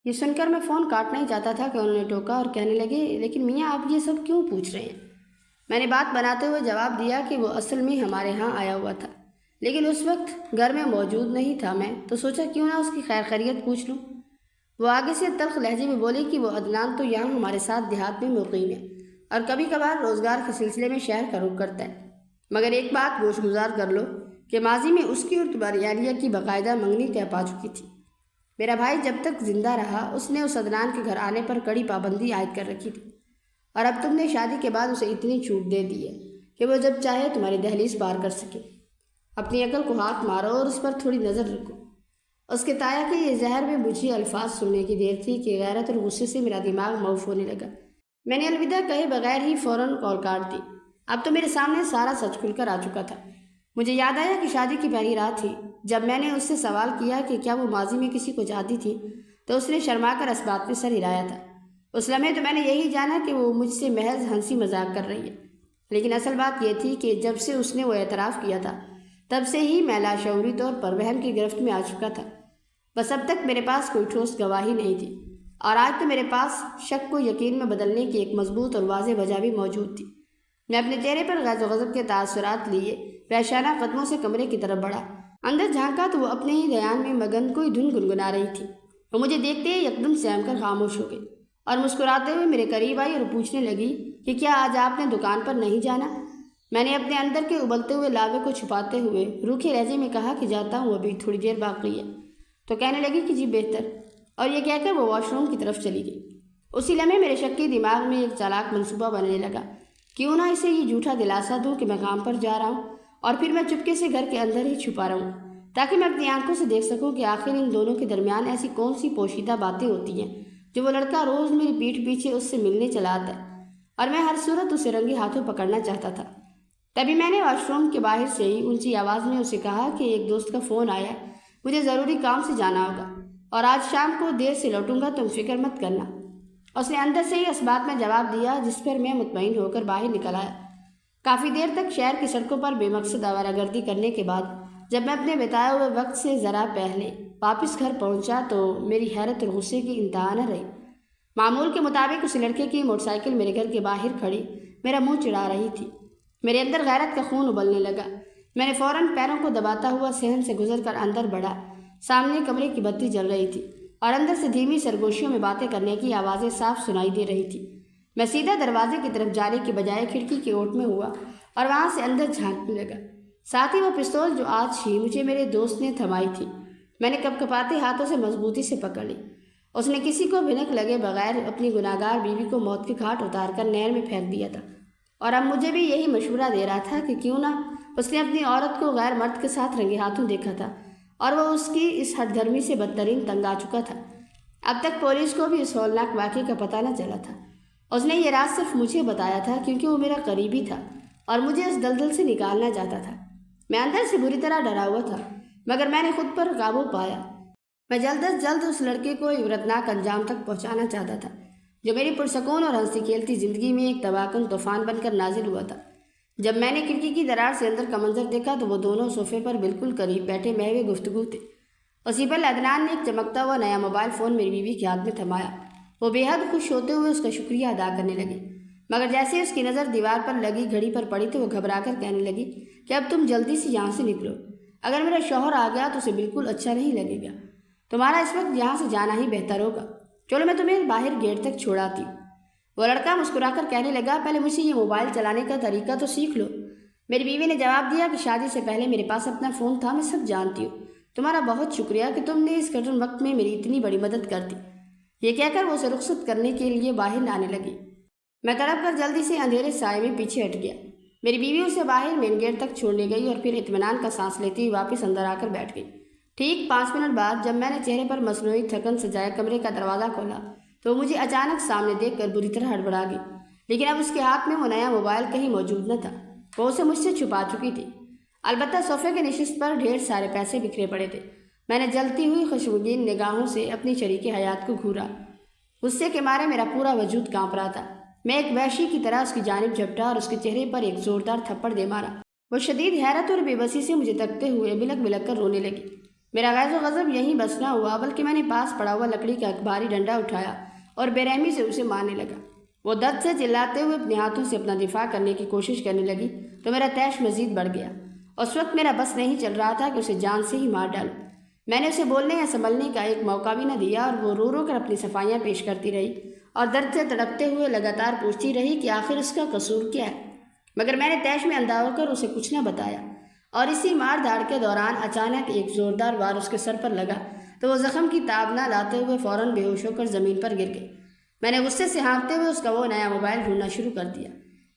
یہ سن کر میں فون کاٹنا ہی چاہتا تھا کہ انہوں نے ٹوکا اور کہنے لگے، لیکن میاں آپ یہ سب کیوں پوچھ رہے ہیں؟ میں نے بات بناتے ہوئے جواب دیا کہ وہ اصل میں ہمارے ہاں آیا ہوا تھا، لیکن اس وقت گھر میں موجود نہیں تھا میں، تو سوچا کیوں نہ اس کی خیر خیریت پوچھ لوں۔ وہ آگے سے تلخ لہجے میں بولی کہ وہ عدنان تو یہاں ہمارے ساتھ دیہات میں مقیم ہے اور کبھی کبھار روزگار کے سلسلے میں شہر کا رخ کرتا ہے، مگر ایک بات گوش گزار کر لو کہ ماضی میں اس کی اور تمہاری عالیہ کی باقاعدہ منگنی طے پا چکی تھی۔ میرا بھائی جب تک زندہ رہا اس نے اس عدنان کے گھر آنے پر کڑی پابندی عائد کر رکھی تھی، اور اب تم نے شادی کے بعد اسے اتنی چھوٹ دے دی ہے کہ وہ جب چاہے تمہاری دہلیز پار کر سکے۔ اپنی عقل کو ہاتھ مارو اور اس پر تھوڑی نظر رکھو۔ اس کے تایا کے یہ زہر میں بجھی الفاظ سننے کی دیر تھی کہ غیرت اور غصے سے میرا دماغ موف ہونے لگا۔ میں نے الوداع کہے بغیر ہی فوراً کال کاٹ دی۔ اب تو میرے سامنے سارا سچ کھل کر آ چکا تھا۔ مجھے یاد آیا کہ شادی کی پہلی رات تھی جب میں نے اس سے سوال کیا کہ کیا وہ ماضی میں کسی کو چاہتی تھی، تو اس نے شرما کر اس بات پہ سر ہلایا تھا۔ اس لمحے تو میں نے یہی جانا کہ وہ مجھ سے محض ہنسی مذاق کر رہی ہے، لیکن اصل بات یہ تھی کہ جب سے اس نے وہ اعتراف کیا تھا تب سے ہی میں لاشعوری طور پر وہم کی گرفت میں آ چکا تھا۔ بس اب تک میرے پاس کوئی ٹھوس گواہی نہیں تھی، اور آج تو میرے پاس شک کو یقین میں بدلنے کی ایک مضبوط اور واضح وجہ بھی موجود تھی۔ میں اپنے چہرے پر غیظ و غضب کے تاثرات لیے وحشانہ قدموں سے کمرے کی طرف بڑھا۔ اندر جھانکا تو وہ اپنے ہی دھیان میں مگن کوئی دھن گنگنا رہی تھی۔ وہ مجھے دیکھتے ہی یکدم سہم کر خاموش ہو گئی اور مسکراتے ہوئے میرے قریب آئی اور پوچھنے لگی کہ کیا آج آپ نے دکان پر نہیں جانا؟ میں نے اپنے اندر کے ابلتے ہوئے لاوے کو چھپاتے ہوئے روکھے لہجے میں کہا کہ جاتا ہوں، ابھی تھوڑی دیر باقی ہے۔ تو کہنے لگی کہ جی بہتر، اور یہ کہہ کر وہ واش روم کی طرف چلی گئی۔ اسی لمحے میرے شکی دماغ میں ایک چالاک منصوبہ بننے لگا، کیوں نہ اسے یہ جھوٹا دلاسا دوں کہ میں کام پر جا رہا ہوں اور پھر میں چپکے سے گھر کے اندر ہی چھپا رہوں، تاکہ میں اپنی آنکھوں سے دیکھ سکوں کہ آخر ان دونوں کے درمیان ایسی کون سی پوشیدہ باتیں ہوتی ہیں جو وہ لڑکا روز میری پیٹھ پیچھے اس سے ملنے چلا آتا ہے، اور میں ہر صورت اسے رنگے ہاتھوں پکڑنا چاہتا تھا۔ تبھی میں نے واش روم کے باہر سے ہی اونچی آواز میں اسے کہا کہ ایک دوست کا فون آیا، مجھے ضروری کام سے جانا ہوگا اور آج شام کو دیر سے لوٹوں گا، تم فکر مت کرنا۔ اس نے اندر سے ہی اس بات میں جواب دیا، جس پر میں مطمئن ہو کر باہر نکل آیا۔ کافی دیر تک شہر کی سڑکوں پر بے مقصد آوارہ گردی کرنے کے بعد جب میں اپنے بتائے ہوئے وقت سے ذرا پہلے واپس گھر پہنچا تو میری حیرت اور غصے کی انتہا نہ رہی۔ معمول کے مطابق اس لڑکے کی موٹر سائیکل میرے گھر کے باہر کھڑی میرا منہ چڑھا رہی تھی۔ میرے اندر غیرت کا خون ابلنے لگا۔ میں نے فوراً پیروں کو دباتا ہوا صحن سے گزر کر اندر بڑھا۔ سامنے کمرے کی بتی جل رہی تھی اور اندر سے دھیمی سرگوشیوں میں باتیں کرنے کی آوازیں صاف سنائی دے رہی تھی۔ میں سیدھا دروازے کی طرف جانے کے بجائے کھڑکی کی اوٹ میں ہوا اور وہاں سے اندر جھانکنے لگا، ساتھ ہی وہ پستول جو آج ہی مجھے میرے دوست نے تھمائی تھی میں نے کپکپاتے ہاتھوں سے مضبوطی سے پکڑ لی۔ اس نے کسی کو بھنک لگے بغیر اپنی گناہگار بیوی کو موت کے گھاٹ اتار کر نہر میں پھینک دیا تھا، اور اب مجھے بھی یہی مشورہ دے رہا تھا کہ کیوں نہ اس نے اپنی عورت کو غیر مرد کے ساتھ رنگے ہاتھوں دیکھا تھا، اور وہ اس کی اس ہٹ دھرمی سے بدترین تنگ آ چکا تھا۔ اب تک پولیس کو بھی اس ہولناک واقعے کا پتہ نہ چلا تھا۔ اس نے یہ راز صرف مجھے بتایا تھا کیونکہ وہ میرا قریبی تھا اور مجھے اس دلدل سے نکالنا چاہتا تھا۔ میں اندر سے بری طرح ڈرا ہوا تھا، مگر میں نے خود پر قابو پایا۔ میں جلد از جلد اس لڑکے کو عبرتناک انجام تک پہنچانا چاہتا تھا جو میری پرسکون اور ہنسی کھیلتی زندگی میں ایک تباہ کن طوفان بن کر نازل ہوا تھا۔ جب میں نے کھڑکی کی درار سے اندر کا منظر دیکھا تو وہ دونوں صوفے پر بالکل قریب بیٹھے محو گفتگو تھے۔ اسی پر عدنان نے ایک چمکتا ہوا نیا موبائل فون میری بیوی کے ہاتھ میں تھمایا۔ وہ بے حد خوش ہوتے ہوئے اس کا شکریہ ادا کرنے لگے، مگر جیسے اس کی نظر دیوار پر لگی گھڑی پر پڑی تو وہ گھبرا کر کہنے لگی کہ اب تم جلدی سے یہاں سے نکلو، اگر میرا شوہر آ گیا تو اسے بالکل اچھا نہیں لگے گا، تمہارا اس وقت یہاں سے جانا ہی بہتر ہوگا، چلو میں تمہیں باہر گیٹ تک چھوڑاتی ہوں۔ وہ لڑکا مسکرا کر کہنے لگا، پہلے مجھے یہ موبائل چلانے کا طریقہ تو سیکھ لو۔ میری بیوی نے جواب دیا کہ شادی سے پہلے میرے پاس اپنا فون تھا، میں سب جانتی ہوں، تمہارا بہت شکریہ کہ تم نے اس کٹھن وقت میں میری اتنی بڑی مدد کر دی۔ یہ کہہ کر وہ اسے رخصت کرنے کے لیے باہر لانے لگی۔ میں تڑپ کر جلدی سے اندھیرے سائے میں پیچھے ہٹ گیا۔ میری بیوی اسے باہر مین گیٹ تک چھوڑنے گئی اور پھر اطمینان کا سانس لیتی ہوئی واپس اندر آ کر بیٹھ گئی۔ ٹھیک 5 منٹ بعد جب میں نے چہرے پر مصنوعی تھکن سجائے کمرے کا دروازہ کھولا تو وہ مجھے اچانک سامنے دیکھ کر بری طرح ہڑبڑا گئی، لیکن اب اس کے ہاتھ میں وہ نیا موبائل کہیں موجود نہ تھا، وہ اسے مجھ سے چھپا چکی تھی۔ البتہ صوفے کے نشست پر ڈھیر سارے پیسے بکھرے پڑے تھے۔ میں نے جلتی ہوئی خشمگین نگاہوں سے اپنی شریک حیات کو گھورا۔ غصے کے مارے میرا پورا وجود کانپ رہا تھا۔ میں ایک وحشی کی طرح اس کی جانب جھپٹا اور اس کے چہرے پر ایک زوردار تھپڑ دے مارا۔ وہ شدید حیرت اور بے بسی سے مجھے تکتے ہوئے بلک بلک کر رونے لگی۔ میرا غیظ و غضب یہیں بس نہ ہوا بلکہ میں نے پاس پڑا ہوا لکڑی کا ایک بھاری ڈنڈا اٹھایا اور بے رحمی سے اسے مارنے لگا۔ وہ درد سے چلاتے ہوئے اپنے ہاتھوں سے اپنا دفاع کرنے کی کوشش کرنے لگی تو میرا طیش مزید بڑھ گیا۔ اس وقت میرا بس نہیں چل رہا تھا کہ اسے جان سے ہی مار ڈالوں۔ میں نے اسے بولنے یا سنبھلنے کا ایک موقع بھی نہ دیا اور وہ رو رو کر اپنی صفائیاں پیش کرتی رہی اور درد سے تڑپتے ہوئے لگاتار پوچھتی رہی کہ آخر اس کا قصور کیا ہے، مگر میں نے طیش میں اندھا ہو کر اسے کچھ نہ بتایا۔ اور اسی مار دھاڑ کے دوران اچانک ایک زوردار وار اس کے سر پر لگا تو وہ زخم کی تاب نہ لاتے ہوئے فوراً بے ہوش ہو کر زمین پر گر گئی۔ میں نے غصے سے ہانپتے ہوئے اس کا وہ نیا موبائل ڈھونڈنا شروع کر دیا۔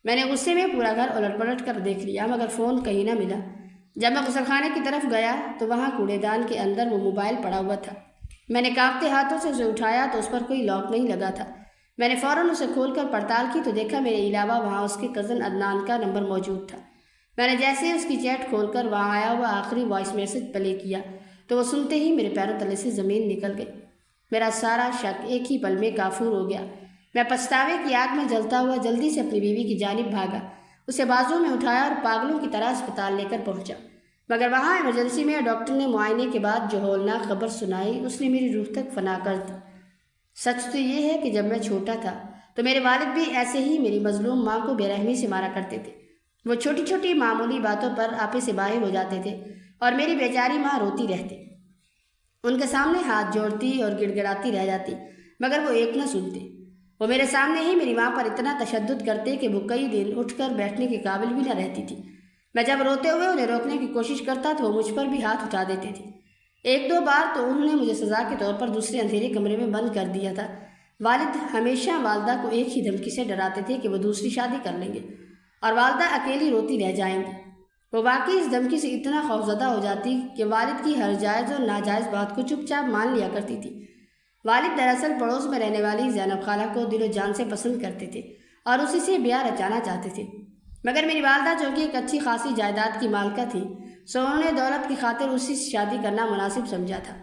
میں نے غصے میں پورا گھر الٹ پلٹ کر دیکھ لیا مگر فون کہیں نہ ملا۔ جب میں غسل خانے کی طرف گیا تو وہاں کوڑے دان کے اندر وہ موبائل پڑا ہوا تھا۔ میں نے کانپتے ہاتھوں سے اسے اٹھایا تو اس پر کوئی لاک نہیں لگا تھا۔ میں نے فوراً اسے کھول کر پڑتال کی تو دیکھا میرے علاوہ وہاں اس کے کزن عدنان کا نمبر موجود تھا۔ میں نے جیسے اس کی چیٹ کھول کر وہاں آیا ہوا آخری وائس میسج پلے کیا تو وہ سنتے ہی میرے پیروں تلے سے زمین نکل گئی۔ میرا سارا شک ایک ہی پل میں کافور ہو گیا۔ میں پچھتاوے کی آگ میں جلتا ہوا جلدی سے اپنی بیوی کی جانب بھاگا، اسے بازو میں اٹھایا اور پاگلوں کی طرح اسپتال لے کر پہنچا، مگر وہاں ایمرجنسی میں ڈاکٹر نے معائنے کے بعد جو ہولناک خبر سنائی اس نے میری روح تک فنا کر دی۔ سچ تو یہ ہے کہ جب میں چھوٹا تھا تو میرے والد بھی ایسے ہی میری مظلوم ماں کو بے رحمی سے مارا کرتے تھے۔ وہ چھوٹی چھوٹی معمولی باتوں پر آپے سے باہر ہو جاتے تھے اور میری بیچاری ماں روتی رہتی، ان کے سامنے ہاتھ جوڑتی اور گڑ گڑاتی رہ جاتی مگر وہ ایک نہ سنتے۔ وہ میرے سامنے ہی میری ماں پر اتنا تشدد کرتے کہ وہ کئی دن اٹھ کر بیٹھنے کے قابل بھی نہ رہتی تھی۔ میں جب روتے ہوئے انہیں روکنے کی کوشش کرتا تو وہ مجھ پر بھی ہاتھ اٹھا دیتے تھے۔ 1-2 بار تو انہوں نے مجھے سزا کے طور پر دوسرے اندھیرے کمرے میں بند کر دیا تھا۔ والد ہمیشہ والدہ کو ایک ہی دھمکی سے ڈراتے تھے کہ وہ دوسری شادی کر لیں گے اور والدہ اکیلی روتی رہ جائیں گی۔ وہ واقعی اس دھمکی سے اتنا خوفزدہ ہو جاتی کہ والد کی ہر جائز اور ناجائز بات کو چپ چاپ مان لیا کرتی تھی۔ والد دراصل پڑوس میں رہنے والی زینب خالہ کو دل و جان سے پسند کرتے تھے اور اسی سے بیاہ رچانا چاہتے تھے، مگر میری والدہ جو کہ ایک اچھی خاصی جائیداد کی مالکہ تھی سو انہوں نے دولت کی خاطر اسی سے شادی کرنا مناسب سمجھا تھا۔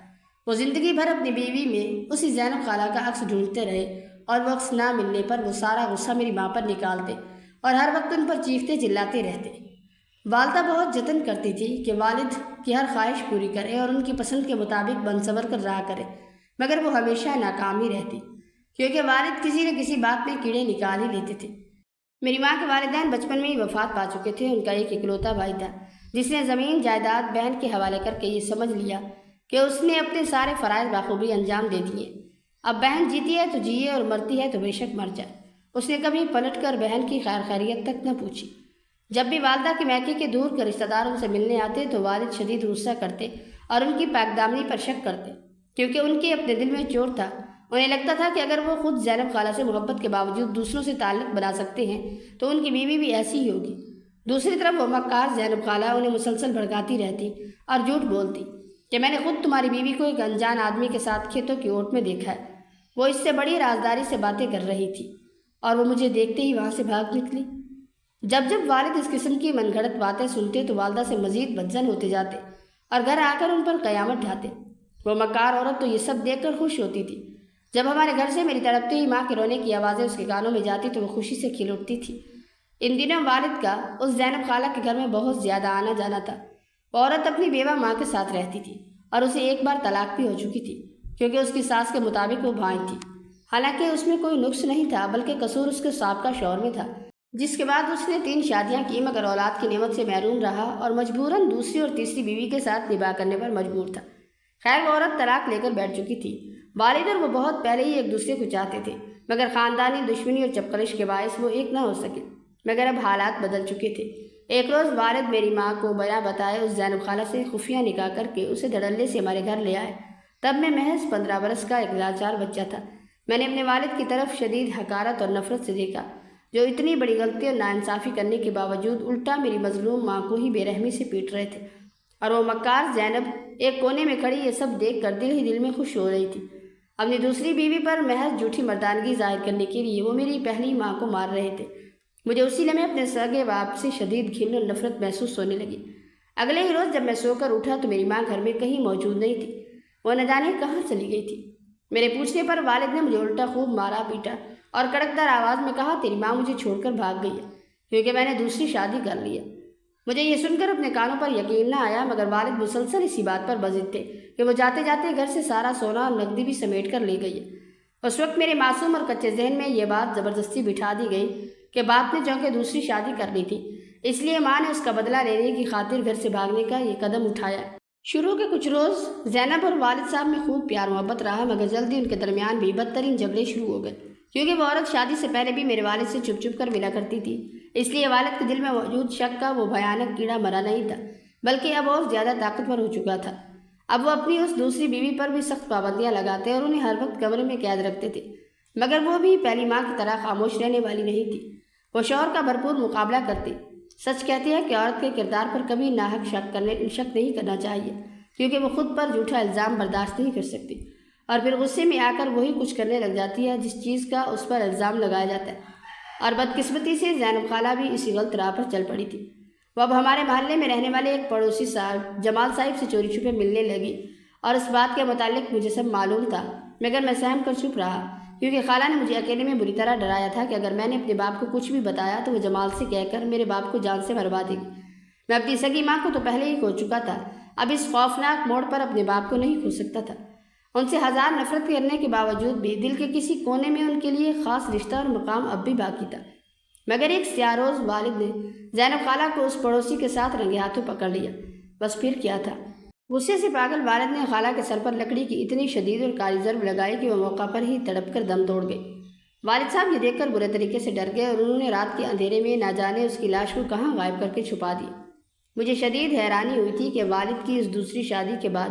وہ زندگی بھر اپنی بیوی میں اسی زینب خالہ کا عکس ڈھونڈتے رہے اور وہ عکس نہ ملنے پر وہ سارا غصہ میری ماں پر نکالتے اور ہر وقت ان پر چیختے چلاتے رہتے۔ والدہ بہت جتن کرتی تھی کہ والد کی ہر خواہش پوری کرے اور ان کی پسند کے مطابق بن سنور کر رہا کرے، مگر وہ ہمیشہ ناکام ہی رہتی کیونکہ والد کسی نہ کسی بات میں کیڑے نکال ہی لیتے تھے۔ میری ماں کے والدین بچپن میں ہی وفات پا چکے تھے۔ ان کا ایک اکلوتا بھائی تھا جس نے زمین جائیداد بہن کے حوالے کر کے یہ سمجھ لیا کہ اس نے اپنے سارے فرائض بخوبی انجام دے دیے۔ اب بہن جیتی ہے تو جیے اور مرتی ہے تو بے شک مر جائے۔ اس نے کبھی پلٹ کر بہن کی خیر خیریت تک نہ پوچھی۔ جب بھی والدہ کے میکے کے دور کے رشتہ دار ان سے ملنے آتے تو والد شدید غصہ کرتے اور ان کی پاک دامنی پر شک کرتے کیونکہ ان کے اپنے دل میں چور تھا۔ انہیں لگتا تھا کہ اگر وہ خود زینب خالہ سے محبت کے باوجود دوسروں سے تعلق بنا سکتے ہیں تو ان کی بیوی بھی ایسی ہی ہوگی۔ دوسری طرف وہ مکار زینب خالہ انہیں مسلسل بھڑکاتی رہتی اور جھوٹ بولتی کہ میں نے خود تمہاری بیوی کو ایک انجان آدمی کے ساتھ کھیتوں کی اوٹ میں دیکھا ہے۔ وہ اس سے بڑی رازداری سے باتیں کر رہی تھی اور وہ مجھے دیکھتے ہی وہاں سے بھاگ نکلی۔ جب جب والد اس قسم کی من گھڑت باتیں سنتے تو والدہ سے مزید بدظن ہوتے جاتے اور گھر آ کر ان پر قیامت ڈھاتے۔ وہ مکار عورت تو یہ سب دیکھ کر خوش ہوتی تھی۔ جب ہمارے گھر سے میری تڑپتی ہوئی ماں کے رونے کی آوازیں اس کے کانوں میں جاتی تو وہ خوشی سے کھل اٹھتی تھی۔ ان دنوں والد کا اس زینب خالہ کے گھر میں بہت زیادہ آنا جانا تھا۔ وہ عورت اپنی بیوہ ماں کے ساتھ رہتی تھی اور اسے ایک بار طلاق بھی ہو چکی تھی، کیونکہ اس کی ساس کے مطابق وہ بھائی تھی۔ حالانکہ اس میں کوئی نقص نہیں تھا، بلکہ قصور اس کے سابقہ شوہر میں تھا، جس کے بعد اس نے 3 شادیاں کی مگر اولاد کی نعمت سے محروم رہا اور مجبوراً دوسری اور تیسری بیوی کے ساتھ نباہ کرنے پر مجبور تھا۔ خیر، وہ عورت طلاق لے کر بیٹھ چکی تھی۔ والد اور وہ بہت پہلے ہی ایک دوسرے کو چاہتے تھے، مگر خاندانی دشمنی اور چپقلش کے باعث وہ ایک نہ ہو سکے۔ مگر اب حالات بدل چکے تھے۔ ایک روز والد میری ماں کو بنا بتائے اس زینب خالہ سے خفیہ نکاح کر کے اسے دھڑلے سے ہمارے گھر لے آئے۔ تب میں محض 15 برس کا ایک لاچار بچہ تھا۔ میں نے اپنے والد کی طرف شدید حقارت اور نفرت سے دیکھا، جو اتنی بڑی غلطی اور ناانصافی کرنے کے باوجود الٹا میری مظلوم ماں کو ہی بے رحمی سے پیٹ رہے تھے، اور وہ مکار زینب ایک کونے میں کھڑی یہ سب دیکھ کر دل ہی دل میں خوش ہو رہی تھی۔ اپنی دوسری بیوی پر محض جھوٹی مردانگی ظاہر کرنے کے لیے وہ میری پہلی ماں کو مار رہے تھے۔ مجھے اسی لمحے اپنے سگے باپ سے شدید گھن اور نفرت محسوس ہونے لگی۔ اگلے ہی روز جب میں سو کر اٹھا تو میری ماں گھر میں کہیں موجود نہیں تھی، وہ نہ جانے کہاں چلی گئی تھی۔ میرے پوچھنے پر والد نے مجھے الٹا خوب مارا پیٹا اور کڑکدار آواز میں کہا، تیری ماں مجھے چھوڑ کر بھاگ گئی ہے کیونکہ میں نے دوسری شادی کر لی ہے۔ مجھے یہ سن کر اپنے کانوں پر یقین نہ آیا، مگر والد مسلسل اسی بات پر بضد تھے کہ وہ جاتے جاتے گھر سے سارا سونا اور نقدی بھی سمیٹ کر لے گئی ہے۔ اس وقت میرے معصوم اور کچے ذہن میں یہ بات زبردستی بٹھا دی گئی کہ باپ نے چونکہ دوسری شادی کر لی تھی، اس لیے ماں نے اس کا بدلہ لینے کی خاطر گھر سے بھاگنے کا یہ قدم اٹھایا۔ شروع کے کچھ روز زینب اور والد صاحب میں خوب پیار محبت رہا، مگر جلدی ان کے درمیان بھی بدترین جھگڑے شروع ہو گئے، کیونکہ وہ عورت شادی سے پہلے بھی میرے والد سے چھپ چھپ کر ملا کرتی تھی۔ اس لیے والد کے دل میں موجود شک کا وہ بھیانک کیڑا مرا نہیں تھا، بلکہ اب اور زیادہ طاقتور ہو چکا تھا۔ اب وہ اپنی اس دوسری بیوی پر بھی سخت پابندیاں لگاتے اور انہیں ہر وقت کمرے میں قید رکھتے تھے، مگر وہ بھی پہلی ماں کی طرح خاموش رہنے والی نہیں تھی۔ وہ شوہر کا بھرپور مقابلہ کرتی۔ سچ کہتی ہے کہ عورت کے کردار پر کبھی ناحق شک نہیں کرنا چاہیے، کیونکہ وہ خود پر جھوٹا الزام برداشت نہیں کر سکتی، اور پھر غصے میں آ کر وہی کچھ کرنے لگ جاتی ہے جس چیز کا اس پر الزام لگایا جاتا ہے۔ اور بدقسمتی سے زینب خالہ بھی اسی غلط راہ پر چل پڑی تھی۔ وہ اب ہمارے محلے میں رہنے والے ایک پڑوسی صاحب جمال صاحب سے چوری چھپے ملنے لگی، اور اس بات کے متعلق مجھے سب معلوم تھا، مگر میں سہم کر چپ رہا، کیونکہ خالہ نے مجھے اکیلے میں بری طرح ڈرایا تھا کہ اگر میں نے اپنے باپ کو کچھ بھی بتایا تو وہ جمال سے کہہ کر میرے باپ کو جان سے مروا دے گی۔ میں اپنی سگی ماں کو تو پہلے ہی کھو چکا تھا، اب اس خوفناک موڑ پر اپنے باپ کو نہیں کھو سکتا تھا۔ ان سے ہزار نفرت کرنے کے باوجود بھی دل کے کسی کونے میں ان کے لیے خاص رشتہ اور مقام اب بھی باقی تھا۔ مگر ایک سیاہ روز والد نے زینب خالہ کو اس پڑوسی کے ساتھ رنگے ہاتھوں پکڑ لیا۔ بس پھر کیا تھا، غصے سے پاگل والد نے خالہ کے سر پر لکڑی کی اتنی شدید اور کاری ضرب لگائی کہ وہ موقع پر ہی تڑپ کر دم توڑ گئے۔ والد صاحب یہ دیکھ کر برے طریقے سے ڈر گئے اور انہوں نے رات کے اندھیرے میں نہ جانے اس کی لاش کو کہاں غائب کر کے چھپا دیا۔ مجھے شدید حیرانی ہوئی تھی کہ والد کی اس دوسری شادی کے بعد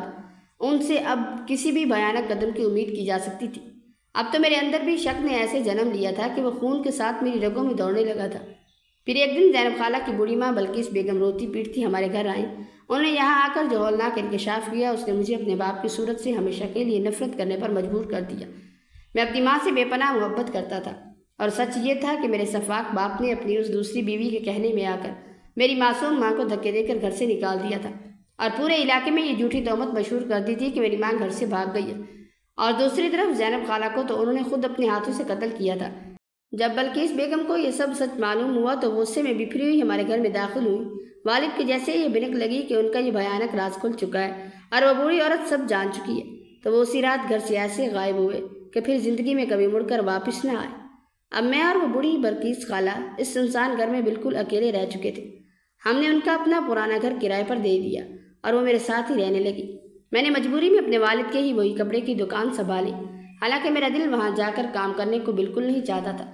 ان سے اب کسی بھی بھیانک قدم کی امید کی جا سکتی تھی۔ اب تو میرے اندر بھی شک نے ایسے جنم لیا تھا کہ وہ خون کے ساتھ میری رگوں میں دوڑنے لگا تھا۔ پھر ایک دن زینب خالہ کی بوڑھی ماں بلقیس بیگم روتی پیٹتی ہمارے گھر آئیں۔ انہوں نے یہاں آ کر جو ہولناک انکشاف کیا، اس نے مجھے اپنے باپ کی صورت سے ہمیشہ کے لیے نفرت کرنے پر مجبور کر دیا۔ میں اپنی ماں سے بے پناہ محبت کرتا تھا، اور سچ یہ تھا کہ میرے سفاک باپ نے اپنی اس دوسری بیوی کے کہنے میں آ کر میری معصوم ماں کو دھکے دے کر گھر سے نکال دیا تھا، اور پورے علاقے میں یہ جھوٹی تہمت مشہور کر دی تھی کہ میری ماں گھر سے بھاگ گئی ہے۔ اور دوسری طرف زینب خالہ کو تو انہوں نے خود اپنے ہاتھوں سے قتل کیا تھا۔ جب بلقیس بیگم کو یہ سب سچ معلوم ہوا تو غصے میں بفری ہوئی ہمارے گھر میں داخل ہوئی۔ والد کے جیسے یہ بنک لگی کہ ان کا یہ بھیانک راز کھل چکا ہے اور وہ بوڑھی عورت سب جان چکی ہے، تو وہ اسی رات گھر سے ایسے غائب ہوئے کہ پھر زندگی میں کبھی مڑ کر واپس نہ آئے۔ اب میں اور وہ بوڑھی بلقیس خالہ اس سنسان گھر میں بالکل اکیلے رہ چکے تھے۔ ہم نے ان کا اپنا پرانا گھر کرائے پر دے دیا اور وہ میرے ساتھ ہی رہنے لگی۔ میں نے مجبوری میں اپنے والد کے ہی وہی کپڑے کی دکان سنبھالی، حالانکہ میرا دل وہاں جا کر کام کرنے کو بالکل نہیں چاہتا تھا،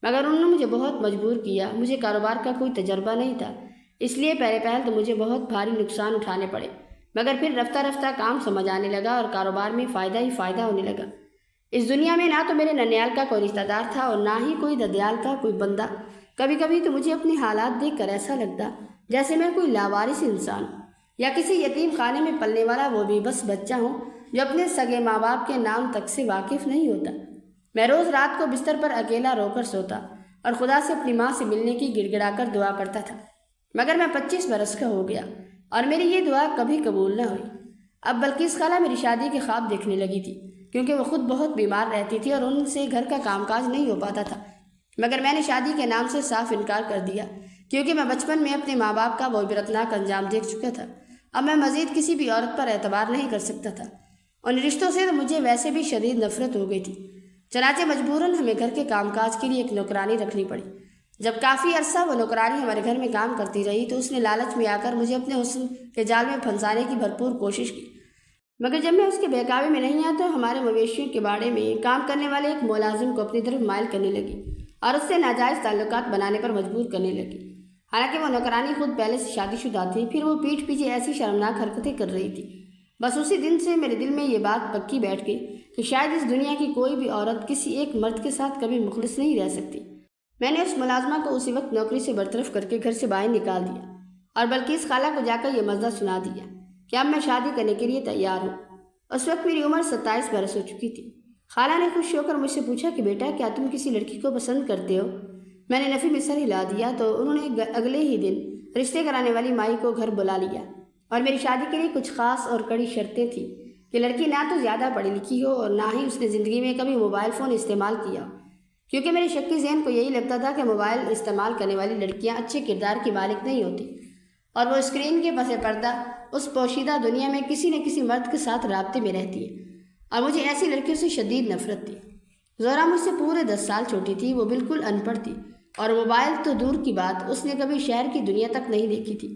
مگر انہوں نے مجھے بہت مجبور کیا۔ مجھے کاروبار کا کوئی تجربہ نہیں تھا، اس لیے پہلے تو مجھے بہت بھاری نقصان اٹھانے پڑے، مگر پھر رفتہ رفتہ کام سمجھ آنے لگا اور کاروبار میں فائدہ ہی فائدہ ہونے لگا۔ اس دنیا میں نہ تو میرے ننیال کا کوئی رشتہ دار تھا اور نہ ہی کوئی ددیال کا کوئی بندہ۔ کبھی کبھی تو مجھے اپنے حالات دیکھ کر ایسا لگتا جیسے میں کوئی لاوارث انسان یا کسی یتیم خانے میں پلنے والا وہ بھی بس بچہ ہوں جو اپنے سگے ماں باپ کے نام تک سے واقف نہیں ہوتا۔ میں روز رات کو بستر پر اکیلا رو کر سوتا اور خدا سے اپنی ماں سے ملنے کی گڑ گڑا کر دعا کرتا تھا، مگر میں 25 برس کا ہو گیا اور میری یہ دعا کبھی قبول نہ ہوئی۔ اب بلقیس خالہ میری شادی کے خواب دیکھنے لگی تھی، کیونکہ وہ خود بہت بیمار رہتی تھی اور ان سے گھر کا کام کاج نہیں ہو پاتا تھا، مگر میں نے شادی کے نام سے صاف انکار کر دیا، کیونکہ میں بچپن میں اپنے ماں باپ کا وہ عبرتناک انجام دیکھ چکا تھا۔ اب میں مزید کسی بھی عورت پر اعتبار نہیں کر سکتا تھا۔ ان رشتوں سے تو مجھے ویسے بھی شدید نفرت ہو گئی تھی۔ چنانچہ مجبوراً ہمیں گھر کے کام کاج کے لیے ایک نوکرانی رکھنی پڑی۔ جب کافی عرصہ وہ نوکرانی ہمارے گھر میں کام کرتی رہی تو اس نے لالچ میں آ کر مجھے اپنے حسن کے جال میں پھنسانے کی بھرپور کوشش کی، مگر جب میں اس کے بہکاوے میں نہیں آیا تو ہمارے مویشیوں کے باڑے میں کام کرنے والے ایک ملازم کو اپنی طرف مائل کرنے لگی اور اس سے ناجائز تعلقات بنانے پر مجبور کرنے لگی۔ حالانکہ وہ نوکرانی خود پہلے سے شادی شدہ تھی، پھر وہ پیٹھ پیچھے ایسی شرمناک حرکتیں کر رہی تھی۔ بس اسی دن سے میرے دل میں یہ بات پکی بیٹھ گئی کہ شاید اس دنیا کی کوئی بھی عورت کسی ایک مرد کے ساتھ کبھی مخلص نہیں رہ سکتی۔ میں نے اس ملازمہ کو اسی وقت نوکری سے برطرف کر کے گھر سے باہر نکال دیا اور بلکیس خالہ کو جا کر یہ مزہ سنا دیا کہ اب میں شادی کرنے کے لیے تیار ہوں۔ اس وقت میری عمر 27 برس ہو چکی تھی۔ خالہ نے خوش ہو کر مجھ سے پوچھا کہ بیٹا کیا تم کسی لڑکی کو پسند کرتے ہو؟ میں نے نفی میں سر ہلا دیا تو انہوں نے اگلے ہی دن رشتے کرانے والی مائی کو گھر بلا لیا اور میری شادی کے لیے کچھ خاص اور کڑی شرطیں تھیں کہ لڑکی نہ تو زیادہ پڑھی لکھی ہو اور نہ ہی اس نے زندگی میں کبھی موبائل فون استعمال کیا ہو، کیونکہ میرے شکی ذہن کو یہی لگتا تھا کہ موبائل استعمال کرنے والی لڑکیاں اچھے کردار کی مالک نہیں ہوتی اور وہ اسکرین کے پس پردہ اس پوشیدہ دنیا میں کسی نہ کسی مرد کے ساتھ رابطے میں رہتی ہے، اور مجھے ایسی لڑکیوں سے شدید نفرت تھی۔ زہرا مجھ سے پورے 10 سال چھوٹی تھی، وہ بالکل ان پڑھ تھی اور موبائل تو دور کی بات اس نے کبھی شہر کی دنیا تک نہیں دیکھی تھی۔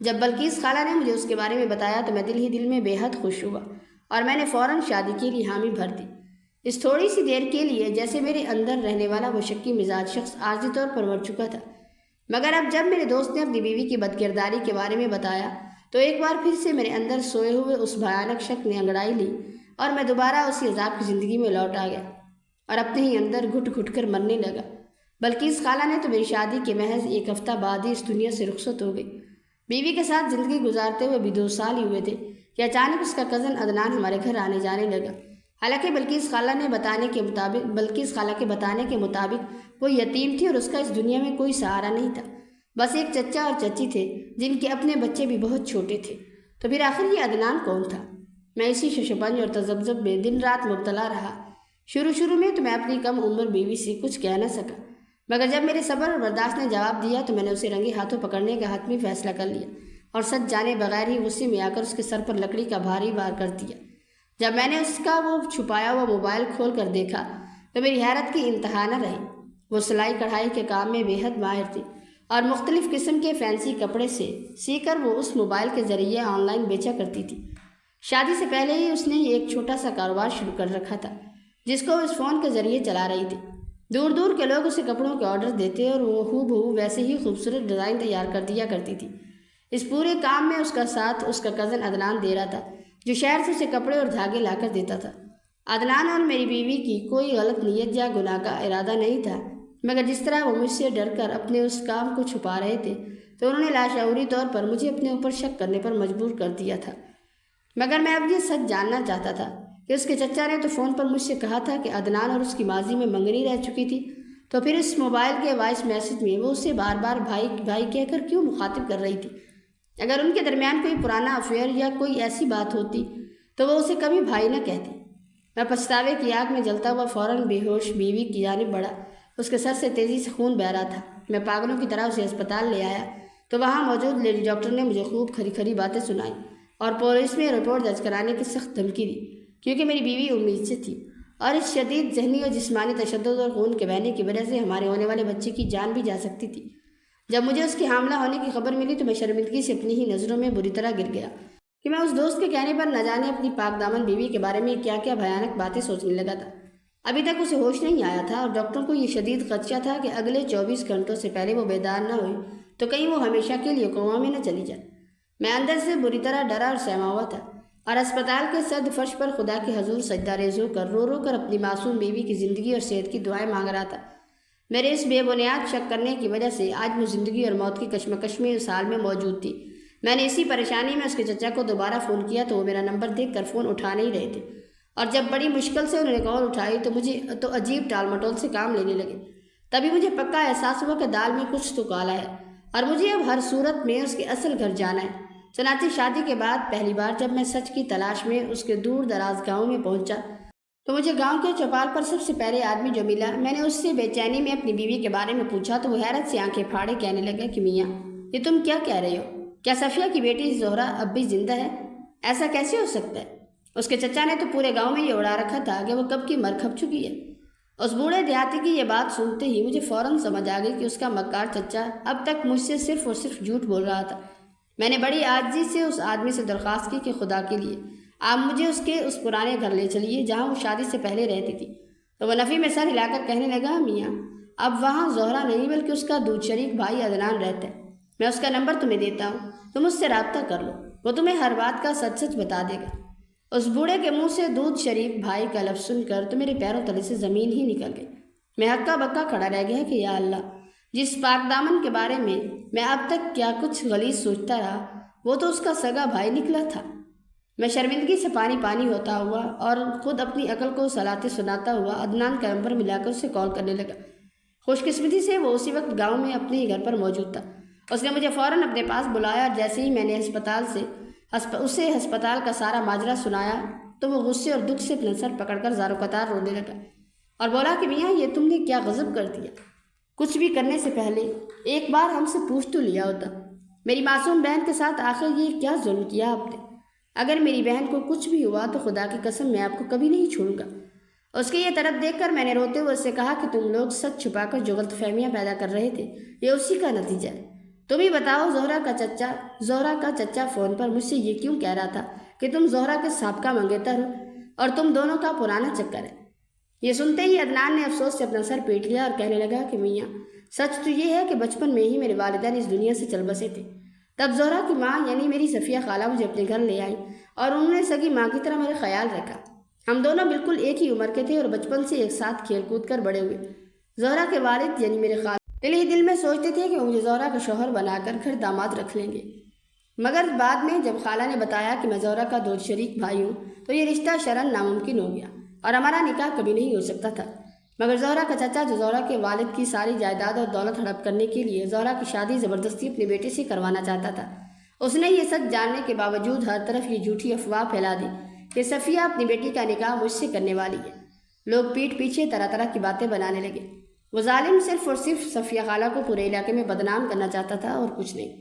جب بلکیس خالہ نے مجھے اس کے بارے میں بتایا تو میں دل ہی دل میں بے حد خوش ہوا اور میں نے فوراً شادی کے لیے حامی بھر دی۔ اس تھوڑی سی دیر کے لیے جیسے میرے اندر رہنے والا وہ شکی مزاج شخص عارضی طور پر مر چکا تھا، مگر اب جب میرے دوست نے اپنی بیوی کی بدکرداری کے بارے میں بتایا تو ایک بار پھر سے میرے اندر سوئے ہوئے اس بھیانک شک نے انگڑائی لی اور میں دوبارہ اسی عذاب کی زندگی میں لوٹ آ گیا اور اپنے ہی اندر گھٹ گھٹ کر مرنے لگا۔ بلکیس خالہ نے تو میری شادی کے محض 1 ہفتہ بعد ہی اس دنیا سے رخصت ہو گئی۔ بیوی کے ساتھ زندگی گزارتے ہوئے بھی 2 سال ہی ہوئے تھے کہ اچانک اس کا کزن عدنان ہمارے گھر آنے جانے لگا۔ حالانکہ بلکیس خالہ کے بتانے کے مطابق وہ یتیم تھی اور اس کا اس دنیا میں کوئی سہارا نہیں تھا، بس ایک چچا اور چچی تھے جن کے اپنے بچے بھی بہت چھوٹے تھے۔ تو پھر آخر یہ عدنان کون تھا؟ میں اسی ششپنج اور تذبذب میں دن رات مبتلا رہا۔ شروع میں تو میں اپنی کم عمر بیوی سے کچھ کہہ نہ سکا، مگر جب میرے صبر اور برداشت نے جواب دیا تو میں نے اسے رنگے ہاتھوں پکڑنے کا حتمی فیصلہ کر لیا اور سچ جانے بغیر ہی غصے میں آ کر اس کے سر پر لکڑی کا بھاری وار کر دیا۔ جب میں نے اس کا وہ چھپایا ہوا موبائل کھول کر دیکھا تو میری حیرت کی انتہا نہ رہی۔ وہ سلائی کڑھائی کے کام میں بے حد ماہر تھی اور مختلف قسم کے فینسی کپڑے سے سی کر وہ اس موبائل کے ذریعے آن لائن بیچا کرتی تھی۔ شادی سے پہلے ہی اس نے ایک چھوٹا سا کاروبار شروع کر رکھا تھا جس کو اس فون کے ذریعے چلا رہی تھی۔ دور دور کے لوگ اسے کپڑوں کے آرڈر دیتے اور وہ ہو بہو ویسے ہی خوبصورت ڈیزائن تیار کر دیا کرتی تھی۔ اس پورے کام میں اس کا ساتھ اس کا کزن عدنان دے رہا تھا جو شہر سے اسے کپڑے اور دھاگے لا کر دیتا تھا۔ عدنان اور میری بیوی کی کوئی غلط نیت یا گناہ کا ارادہ نہیں تھا، مگر جس طرح وہ مجھ سے ڈر کر اپنے اس کام کو چھپا رہے تھے تو انہوں نے لاشعوری طور پر مجھے اپنے اوپر شک کرنے پر مجبور کر دیا تھا۔ مگر میں اب یہ سچ جاننا چاہتا تھا کہ اس کے چچا نے تو فون پر مجھ سے کہا تھا کہ عدنان اور اس کی ماضی میں منگنی رہ چکی تھی، تو پھر اس موبائل کے وائس میسج میں وہ اسے بار بار بھائی کہہ کر کیوں مخاطب کر رہی تھی؟ اگر ان کے درمیان کوئی پرانا افیئر یا کوئی ایسی بات ہوتی تو وہ اسے کبھی بھائی نہ کہتی۔ میں پچھتاوے کی آگ میں جلتا ہوا فوراً بے ہوش بیوی کی جانب بڑھا۔ اس کے سر سے تیزی سے خون بہہ رہا تھا۔ میں پاگلوں کی طرح اسے اسپتال لے آیا تو وہاں موجود لیڈی ڈاکٹر نے مجھے خوب کھری کھری باتیں سنائیں اور پولیس میں رپورٹ درج کرانے کی سخت دھمکی دی، کیونکہ میری بیوی امید سے تھی اور اس شدید ذہنی اور جسمانی تشدد اور خون کے بہنے کی وجہ سے ہمارے ہونے والے بچے کی جان بھی جا سکتی تھی۔ جب مجھے اس کے حاملہ ہونے کی خبر ملی تو میں شرمندگی سے اپنی ہی نظروں میں بری طرح گر گیا کہ میں اس دوست کے کہنے پر نہ جانے اپنی پاک دامن بیوی کے بارے میں کیا کیا بھیانک باتیں سوچنے لگا تھا۔ ابھی تک اسے ہوش نہیں آیا تھا اور ڈاکٹروں کو یہ شدید خدشہ تھا کہ اگلے 24 گھنٹوں سے پہلے وہ بیدار نہ ہوئی تو کہیں وہ ہمیشہ کے لیے کوما میں نہ چلی جائے۔ میں اندر سے بری طرح ڈرا اور سہما ہوا تھا اور اسپتال کے سرد فرش پر خدا کے حضور سجدہ ریز ہو کر رو کر اپنی معصوم بیوی کی زندگی اور صحت کی دعائیں مانگ رہا تھا۔ میرے اس بے بنیاد شک کرنے کی وجہ سے آج وہ زندگی اور موت کی کشمکش میں اس حال میں موجود تھی۔ میں نے اسی پریشانی میں اس کے چچا کو دوبارہ فون کیا تو وہ میرا نمبر دیکھ کر فون اٹھا نہیں رہے تھے، اور جب بڑی مشکل سے انہوں نے کال اٹھائی تو مجھے تو عجیب ٹال مٹول سے کام لینے لگے۔ تبھی مجھے پکا احساس ہوا کہ دال میں کچھ تو کالا ہے اور مجھے اب ہر صورت میں اس کے اصل گھر جانا ہے۔ چنانچہ شادی کے بعد پہلی بار جب میں سچ کی تلاش میں اس کے دور دراز گاؤں میں پہنچا تو مجھے گاؤں کے چوپال پر سب سے پہلے آدمی جو ملا، میں نے اس سے بے چینی میں اپنی بیوی کے بارے میں پوچھا تو وہ حیرت سے آنکھیں پھاڑے کہنے لگا کہ میاں یہ تم کیا کہہ رہے ہو؟ کیا صفیہ کی بیٹی زہرا اب بھی زندہ ہے؟ ایسا کیسے ہو سکتا ہے؟ اس کے چچا نے تو پورے گاؤں میں یہ اڑا رکھا تھا کہ وہ کب کی مر کھپ چکی ہے۔ اس بوڑھے دیہاتی کی یہ بات سنتے ہی مجھے فوراً سمجھ آ گئی کہ اس کا مکار چچا اب تک مجھ سے صرف اور صرف جھوٹ بول رہا تھا۔ میں نے بڑی عاجزی سے اس آدمی سے درخواست کی کہ خدا کے لیے آپ مجھے اس پرانے گھر لے چلیے جہاں وہ شادی سے پہلے رہتی تھی۔ تو وہ نفی میں سر ہلا کر کہنے لگا، میاں اب وہاں زہرا نہیں بلکہ اس کا دودھ شریک بھائی عدنان رہتا ہے۔ میں اس کا نمبر تمہیں دیتا ہوں، تم اس سے رابطہ کر لو، وہ تمہیں ہر بات کا سچ سچ بتا دے گا۔ اس بوڑھے کے منہ سے دودھ شریک بھائی کا لفظ سن کر تو میرے پیروں تلے سے زمین ہی نکل گئی۔ میں ہکا بکا کھڑا رہ گیا کہ یا اللہ، جس پاک دامن کے بارے میں اب تک کیا کچھ غلیظ سوچتا رہا، وہ تو اس کا سگا بھائی نکلا تھا۔ میں شرمندگی سے پانی ہوتا ہوا اور خود اپنی عقل کو صلاحیں سناتا ہوا عدنان کا نمبر ملا کر اسے کال کرنے لگا۔ خوش قسمتی سے وہ اسی وقت گاؤں میں اپنے ہی گھر پر موجود تھا۔ اس نے مجھے فوراً اپنے پاس بلایا اور جیسے ہی میں نے اسے ہسپتال کا سارا ماجرا سنایا تو وہ غصے اور دکھ سے اپنا سر پکڑ کر زارو قطار رونے لگا اور بولا کہ میاں یہ تم نے کیا غضب کر دیا، کچھ بھی کرنے سے پہلے ایک بار ہم سے پوچھ تو لیا ہوتا۔ میری معصوم بہن کے ساتھ آخر یہ کیا ظلم کیا آپ نے؟ اگر میری بہن کو کچھ بھی ہوا تو خدا کی قسم میں آپ کو کبھی نہیں چھوڑوں گا۔ اس کی یہ طرف دیکھ کر میں نے روتے ہوئے اس سے کہا کہ تم لوگ سچ چھپا کر جو غلط فہمیاں پیدا کر رہے تھے یہ اسی کا نتیجہ ہے۔ تم ہی بتاؤ، زہرا کا چچا فون پر مجھ سے یہ کیوں کہہ رہا تھا کہ تم زہرا کے سابقہ منگیتر ہو اور تم دونوں کا پرانا چکر ہے۔ یہ سنتے ہی عدنان نے افسوس سے اپنا سر پیٹ لیا اور کہنے لگا کہ میاں سچ تو یہ ہے کہ بچپن میں ہی میرے والدین اس دنیا سے چل بسے تھے۔ تب زہرا کی ماں یعنی میری صفیہ خالہ مجھے اپنے گھر لے آئی اور انہوں نے سگی ماں کی طرح میرا خیال رکھا۔ ہم دونوں بالکل ایک ہی عمر کے تھے اور بچپن سے ایک ساتھ کھیل کود کر بڑے ہوئے۔ زہرا کے والد یعنی میرے خالہ دل ہی دل میں سوچتے تھے کہ وہ مجھے زہرا کا شوہر بنا کر گھر داماد رکھ لیں گے، مگر بعد میں جب خالہ نے بتایا کہ میں زہرا کا دودھ شریک بھائی ہوں تو یہ رشتہ شرعاً ناممکن ہو گیا اور ہمارا نکاح کبھی نہیں ہو سکتا تھا۔ مگر زہرا کا چچا جو زہرا کے والد کی ساری جائیداد اور دولت ہڑپ کرنے کے لیے زہرا کی شادی زبردستی اپنی بیٹے سے کروانا چاہتا تھا، اس نے یہ سچ جاننے کے باوجود ہر طرف یہ جھوٹی افواہ پھیلا دی کہ صفیہ اپنی بیٹی کا نکاح مجھ سے کرنے والی ہے۔ لوگ پیٹھ پیچھے طرح طرح کی باتیں بنانے لگے۔ وہ ظالم صرف اور صرف صفیہ خالہ کو پورے علاقے میں بدنام کرنا چاہتا تھا اور کچھ نہیں۔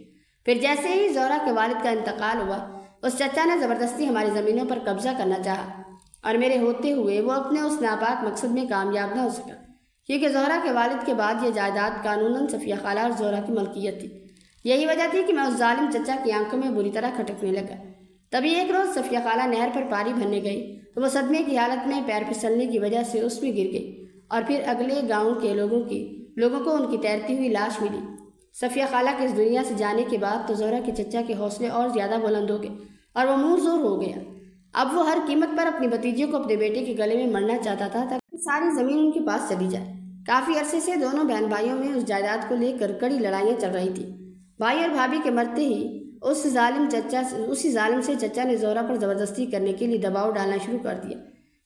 پھر جیسے ہی زہرا کے والد کا انتقال ہوا، اس چچا نے زبردستی ہماری زمینوں پر قبضہ کرنا چاہا اور میرے ہوتے ہوئے وہ اپنے اس ناپاک مقصد میں کامیاب نہ ہو سکا، کیونکہ زہرا کے والد کے بعد یہ جائیداد قانوناً صفیہ خالہ اور زہرا کی ملکیت تھی۔ یہی وجہ تھی کہ میں اس ظالم چچا کی آنکھوں میں بری طرح کھٹکنے لگا۔ تبھی ایک روز صفیہ خالہ نہر پر پانی بھرنے گئی تو وہ صدمے کی حالت میں پیر پھسلنے کی وجہ سے اس میں گر گئی اور پھر اگلے گاؤں کے لوگوں کو ان کی تیرتی ہوئی لاش ملی۔ صفیہ خالہ کے اس دنیا سے جانے کے بعد تو زہرا کے چچا کے حوصلے اور زیادہ بلند ہو گئے اور وہ منہ زور ہو گیا۔ اب وہ ہر قیمت پر اپنی بھتیجے کو اپنے بیٹے کے گلے میں مرنا چاہتا تھا تاکہ ساری زمین ان کے پاس چلی جائے۔ کافی عرصے سے دونوں بہن بھائیوں میں اس جائیداد کو لے کر کڑی لڑائیاں چل رہی تھی۔ بھائی اور بھابھی کے مرتے ہی اسی ظالم سے چچا نے زہرا پر زبردستی کرنے کے لیے دباؤ ڈالنا شروع کر دیا۔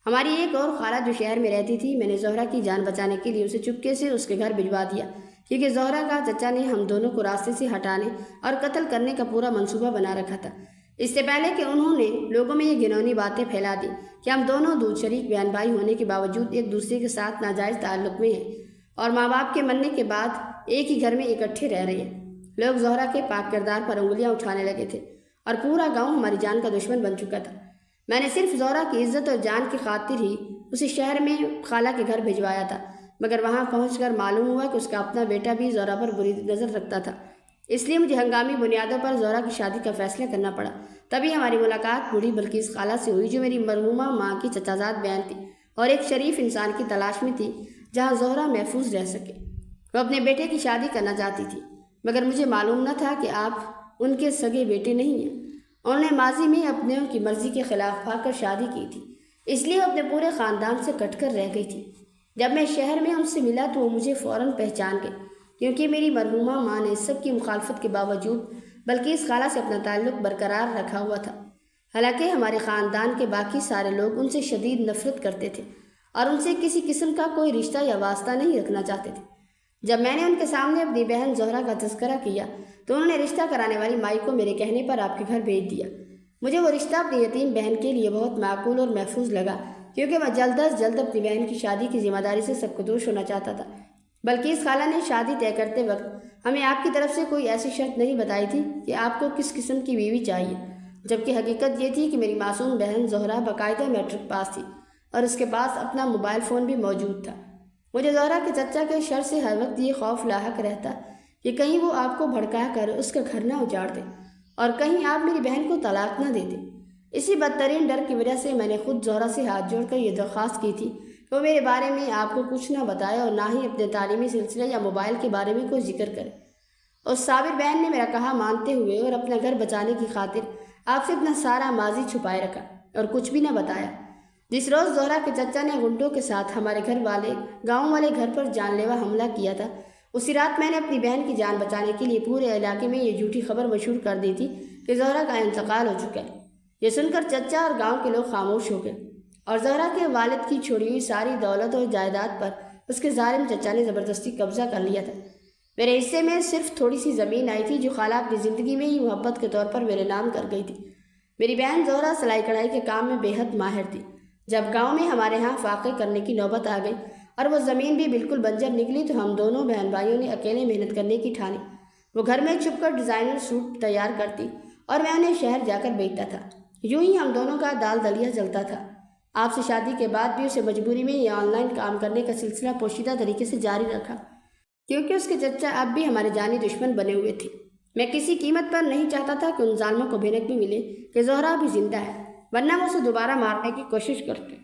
ہماری ایک اور خالہ جو شہر میں رہتی تھی، میں نے زہرا کی جان بچانے کے لیے اسے چپکے سے اس کے گھر بھجوا دیا، کیونکہ زہرا کا چچا نے ہم دونوں کو راستے سے ہٹانے اور قتل کرنے کا پورا منصوبہ بنا رکھا تھا، اس سے پہلے کہ انہوں نے لوگوں میں یہ گھنونی باتیں پھیلا دی کہ ہم دونوں دودھ شریک بہن بھائی ہونے کے باوجود ایک دوسرے کے ساتھ ناجائز تعلق میں ہیں اور ماں باپ کے مرنے کے بعد ایک ہی گھر میں اکٹھے رہ رہے ہیں۔ لوگ زہرا کے پاک کردار پر انگلیاں اٹھانے لگے تھے اور پورا گاؤں ہماری جان کا دشمن بن چکا تھا۔ میں نے صرف زہرا کی عزت اور جان کی خاطر ہی اسے شہر میں خالہ کے گھر بھجوایا تھا، مگر وہاں پہنچ کر معلوم ہوا کہ اس کا اپنا بیٹا بھی زہرا پر بری نظر رکھتا تھا، اس لیے مجھے ہنگامی بنیادوں پر زہرا کی شادی کا فیصلہ کرنا پڑا۔ تبھی ہماری ملاقات بوڑھی بلقیس خالہ سے ہوئی جو میری مرحومہ ماں کی چچازاد بہن تھی اور ایک شریف انسان کی تلاش میں تھی جہاں زہرا محفوظ رہ سکے۔ وہ اپنے بیٹے کی شادی کرنا چاہتی تھی، مگر مجھے معلوم نہ تھا کہ آپ ان کے سگے بیٹے نہیں ہیں۔ انہوں نے ماضی میں اپنے کی مرضی کے خلاف بھاگ کر شادی کی تھی، اس لیے وہ اپنے پورے خاندان سے کٹ کر رہ گئی تھی۔ جب میں شہر میں ان سے ملا تو وہ مجھے فوراً پہچان گئے، کیونکہ میری مرحومہ ماں نے سب کی مخالفت کے باوجود بلقیس خالہ سے اپنا تعلق برقرار رکھا ہوا تھا۔ حالانکہ ہمارے خاندان کے باقی سارے لوگ ان سے شدید نفرت کرتے تھے اور ان سے کسی قسم کا کوئی رشتہ یا واسطہ نہیں رکھنا چاہتے تھے۔ جب میں نے ان کے سامنے اپنی بہن زہرا کا تذکرہ کیا تو انہوں نے رشتہ کرانے والی مائی کو میرے کہنے پر آپ کے گھر بھیج دیا۔ مجھے وہ رشتہ اپنی یتیم بہن کے لیے بہت معقول اور محفوظ لگا، کیونکہ میں جلد از جلد اپنی بہن کی شادی کی ذمہ داری سے سب کو دوش ہونا چاہتا تھا۔ بلکہ اس خالہ نے شادی طے کرتے وقت ہمیں آپ کی طرف سے کوئی ایسی شرط نہیں بتائی تھی کہ آپ کو کس قسم کی بیوی چاہیے، جبکہ حقیقت یہ تھی کہ میری معصوم بہن زہرا باقاعدہ میٹرک پاس تھی اور اس کے پاس اپنا موبائل فون بھی موجود تھا۔ مجھے زہرا کے چچا کے شر سے ہر وقت یہ خوف لاحق رہتا کہ کہیں وہ آپ کو بھڑکا کر اس کا گھر نہ اجاڑ دے اور کہیں آپ میری بہن کو طلاق نہ دے دیں۔ اسی بدترین ڈر کی وجہ سے میں نے خود زہرا سے ہاتھ جوڑ کر یہ درخواست کی تھی کہ وہ میرے بارے میں آپ کو کچھ نہ بتائے اور نہ ہی اپنے تعلیمی سلسلے یا موبائل کے بارے میں کوئی ذکر کرے۔ اس صابر بہن نے میرا کہا مانتے ہوئے اور اپنا گھر بچانے کی خاطر آپ سے اپنا سارا ماضی چھپائے رکھا اور کچھ بھی نہ بتایا۔ جس روز زہرا کے چچا نے غنڈوں کے ساتھ ہمارے گاؤں والے گھر پر جان لیوا حملہ کیا تھا، اسی رات میں نے اپنی بہن کی جان بچانے کے لیے پورے علاقے میں یہ جھوٹی خبر مشہور کر دی تھی کہ زہرا کا انتقال ہو چکا ہے۔ یہ سن کر چچا اور گاؤں کے لوگ خاموش ہو گئے اور زہرا کے والد کی چھوڑی ہوئی ساری دولت اور جائیداد پر اس کے ظالم چچا نے زبردستی قبضہ کر لیا تھا۔ میرے حصے میں صرف تھوڑی سی زمین آئی تھی جو خالہ اپنی زندگی میں ہی محبت کے طور پر میرے نام کر گئی تھی۔ میری بہن زہرا سلائی کڑھائی کے کام میں بے حد ماہر تھی۔ جب گاؤں میں ہمارے ہاں فاقے کرنے کی نوبت آ گئی اور وہ زمین بھی بالکل بنجر نکلی تو ہم دونوں بہن بھائیوں نے اکیلے محنت کرنے کی ٹھانی۔ وہ گھر میں چھپ کر ڈیزائنر سوٹ تیار کرتی اور میں انہیں شہر جا کر بیچتا تھا۔ یوں ہی ہم دونوں کا دال دلیا چلتا تھا۔ آپ سے شادی کے بعد بھی اسے مجبوری میں یہ آن لائن کام کرنے کا سلسلہ پوشیدہ طریقے سے جاری رکھا، کیونکہ اس کے چچا اب بھی ہمارے جانی دشمن بنے ہوئے تھے۔ میں کسی قیمت پر نہیں چاہتا تھا کہ ان ظالموں کو بھینک بھی ملے کہ زہرا بھی زندہ ہے، ورنہ وہ اسے دوبارہ مارنے کی کوشش کرتے۔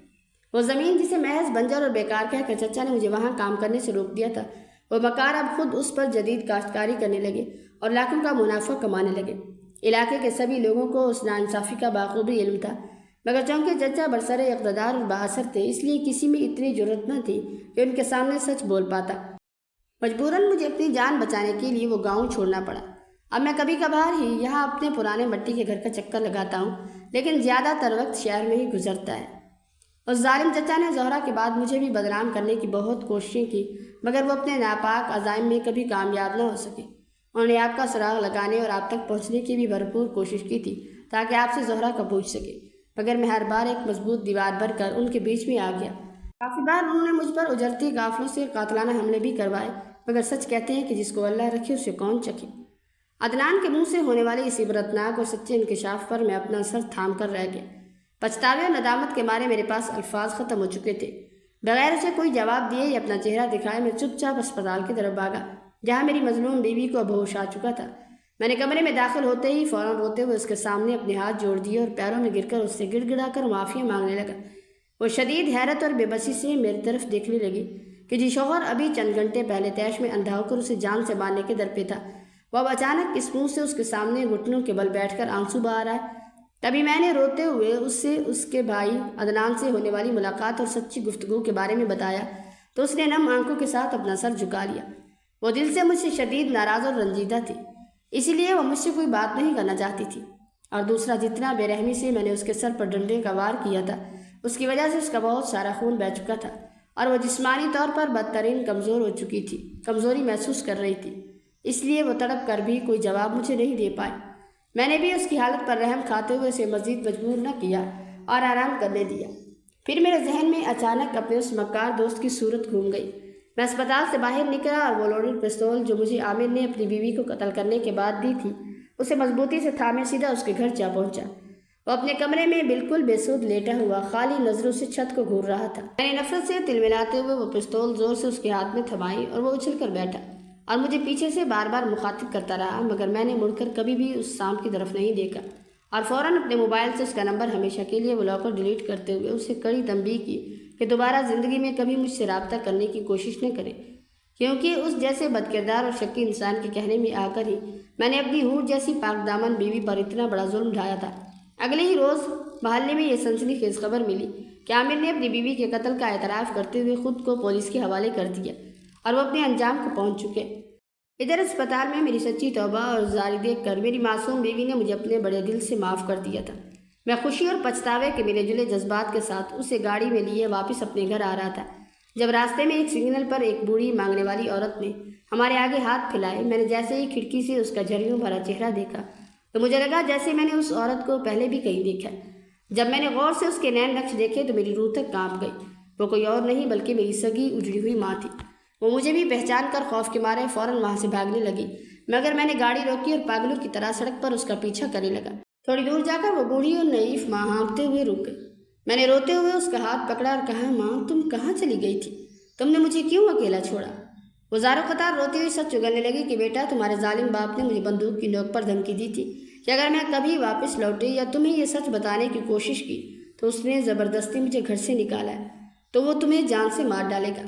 وہ زمین جسے محض بنجر اور بیکار کہہ کر چچا نے مجھے وہاں کام کرنے سے روک دیا تھا، وہ مکار اب خود اس پر جدید کاشتکاری کرنے لگے اور لاکھوں کا منافع کمانے لگے۔ علاقے کے سبھی لوگوں کو اس ناانصافی کا بخوبی علم تھا، مگر چونکہ چچا برسر اقتدار اور بااثر تھے اس لیے کسی میں اتنی جرأت نہ تھی کہ ان کے سامنے سچ بول پاتا۔ مجبوراً مجھے اپنی جان بچانے کے لیے وہ گاؤں چھوڑنا پڑا۔ اب میں کبھی کبھار ہی یہاں اپنے پرانے مٹی کے گھر کا چکر لگاتا ہوں، لیکن زیادہ تر وقت شہر میں ہی گزرتا ہے۔ اس ظالم چچا نے زہرا کے بعد مجھے بھی بدنام کرنے کی بہت کوششیں کی، مگر وہ اپنے ناپاک عزائم میں کبھی کامیاب نہ ہو سکے۔ انہوں نے آپ کا سراغ لگانے اور آپ تک پہنچنے کی بھی بھرپور کوشش کی تھی تاکہ آپ سے زہرا کا پوچھ سکے، مگر میں ہر بار ایک مضبوط دیوار بن کر ان کے بیچ میں آ گیا۔ کافی بار انہوں نے مجھ پر اجرتی قافلوں سے قاتلانہ حملے بھی کروائے، مگر سچ کہتے ہیں کہ جس کو اللہ رکھے اسے کون چکھے۔ عدنان کے منہ سے ہونے والے اس عبرتناک اور سچے انکشاف پر میں اپنا سر تھام کر رہ گیا۔ پچھتاوے اور ندامت کے مارے میرے پاس الفاظ ختم ہو چکے تھے۔ بغیر اسے کوئی جواب دیے یا اپنا چہرہ دکھائے میں چپ چاپ اسپتال کی طرف بھاگا، جہاں میری مظلوم بیوی کو ہوش آ چکا تھا۔ میں نے کمرے میں داخل ہوتے ہی فوراً روتے ہوئے اس کے سامنے اپنے ہاتھ جوڑ دیے اور پیروں میں گر کر اس سے گڑ گڑا کر معافی مانگنے لگا۔ وہ شدید حیرت اور بے بسی سے میری طرف دیکھنے لگی کہ جی شوہر ابھی چند گھنٹے پہلے تیش میں اندھا ہو کر اسے جان سے مارنے کے در پہ تھا، وہ اب اچانک اس منہ سے اس کے سامنے گھٹنوں کے بل بیٹھ کر آنسو بہا رہا ہے۔ تبھی میں نے روتے ہوئے اس کے بھائی عدنان سے ہونے والی ملاقات اور سچی گفتگو کے بارے میں بتایا تو اس نے نم آنکھوں کے ساتھ اپنا سر جھکا لیا۔ وہ دل سے مجھ سے شدید ناراض اور رنجیدہ تھی، اسی لیے وہ مجھ سے کوئی بات نہیں کرنا چاہتی تھی۔ اور دوسرا، جتنا بے رحمی سے میں نے اس کے سر پر ڈنڈے کا وار کیا تھا، اس کی وجہ سے اس کا بہت سارا خون بہہ چکا تھا اور وہ جسمانی طور پر بدترین کمزور ہو چکی تھی، کمزوری محسوس کر رہی تھی، اس لیے وہ تڑپ کر بھی کوئی جواب مجھے نہیں دے پائی۔ میں نے بھی اس کی حالت پر رحم کھاتے ہوئے اسے مزید مجبور نہ کیا اور آرام کرنے دیا۔ پھر میرے ذہن میں اچانک اپنے اس مکار دوست کی صورت گھوم گئی۔ میں اسپتال سے باہر نکلا اور وہ لوڈڈ پستول جو مجھے عامر نے اپنی بیوی کو قتل کرنے کے بعد دی تھی اسے مضبوطی سے تھامے سیدھا اس کے گھر جا پہنچا۔ وہ اپنے کمرے میں بالکل بے سود لیٹا ہوا خالی نظروں سے چھت کو گھور رہا تھا۔ میں نے نفرت سے تلملاتے ہوئے وہ پستول زور سے اس کے ہاتھ میں تھمائی اور وہ اچھل کر بیٹھا اور مجھے پیچھے سے بار بار مخاطب کرتا رہا، مگر میں نے مڑ کر کبھی بھی اس سانپ کی طرف نہیں دیکھا اور فوراً اپنے موبائل سے اس کا نمبر ہمیشہ کے لیے بلاک اور ڈیلیٹ کرتے ہوئے اسے کڑی تنبیہ کی کہ دوبارہ زندگی میں کبھی مجھ سے رابطہ کرنے کی کوشش نہ کرے، کیونکہ اس جیسے بدکردار اور شکی انسان کے کہنے میں آ کر ہی میں نے اپنی حور جیسی پاک دامن بیوی پر اتنا بڑا ظلم ڈھایا تھا۔ اگلے ہی روز محلے میں یہ سنسنی خیز خبر ملی کہ عامر نے اپنی بیوی کے قتل کا اعتراف کرتے ہوئے خود کو پولیس کے حوالے کر دیا اور وہ اپنے انجام کو پہنچ چکے۔ ادھر اسپتال میں میری سچی توبہ اور زاری دیکھ کر میری معصوم بیوی نے مجھے اپنے بڑے دل سے معاف کر دیا تھا۔ میں خوشی اور پچھتاوے کے ملے جلے جذبات کے ساتھ اسے گاڑی میں لیے واپس اپنے گھر آ رہا تھا، جب راستے میں ایک سگنل پر ایک بوڑھی مانگنے والی عورت نے ہمارے آگے ہاتھ پھیلائے۔ میں نے جیسے ہی کھڑکی سے اس کا جھریوں بھرا چہرہ دیکھا تو مجھے لگا جیسے میں نے اس عورت کو پہلے بھی کہیں دیکھا۔ جب میں نے غور سے اس کے نین نقش دیکھے تو میری روح تک کانپ گئی۔ وہ کوئی اور نہیں بلکہ میری سگی اجڑی ہوئی ماں تھی۔ وہ مجھے بھی پہچان کر خوف کے مارے فوراً وہاں سے بھاگنے لگی، مگر میں نے گاڑی روکی اور پاگلوں کی طرح سڑک پر اس کا پیچھا کرنے لگا۔ تھوڑی دور جا کر وہ بوڑھی اور نعیف ماں ہانپتے ہوئے رک گئی۔ میں نے روتے ہوئے اس کا ہاتھ پکڑا اور کہا، ماں تم کہاں چلی گئی تھی؟ تم نے مجھے کیوں اکیلا چھوڑا؟ وہ زاروں قطار روتی ہوئی سچ اگلنے لگی کہ بیٹا، تمہارے ظالم باپ نے مجھے بندوق کی نوک پر دھمکی دی تھی کہ اگر میں کبھی واپس لوٹی یا تمہیں یہ سچ بتانے کی کوشش کی تو اس نے زبردستی مجھے گھر سے نکالا ہے تو وہ تمہیں جان سے مار ڈالے گا۔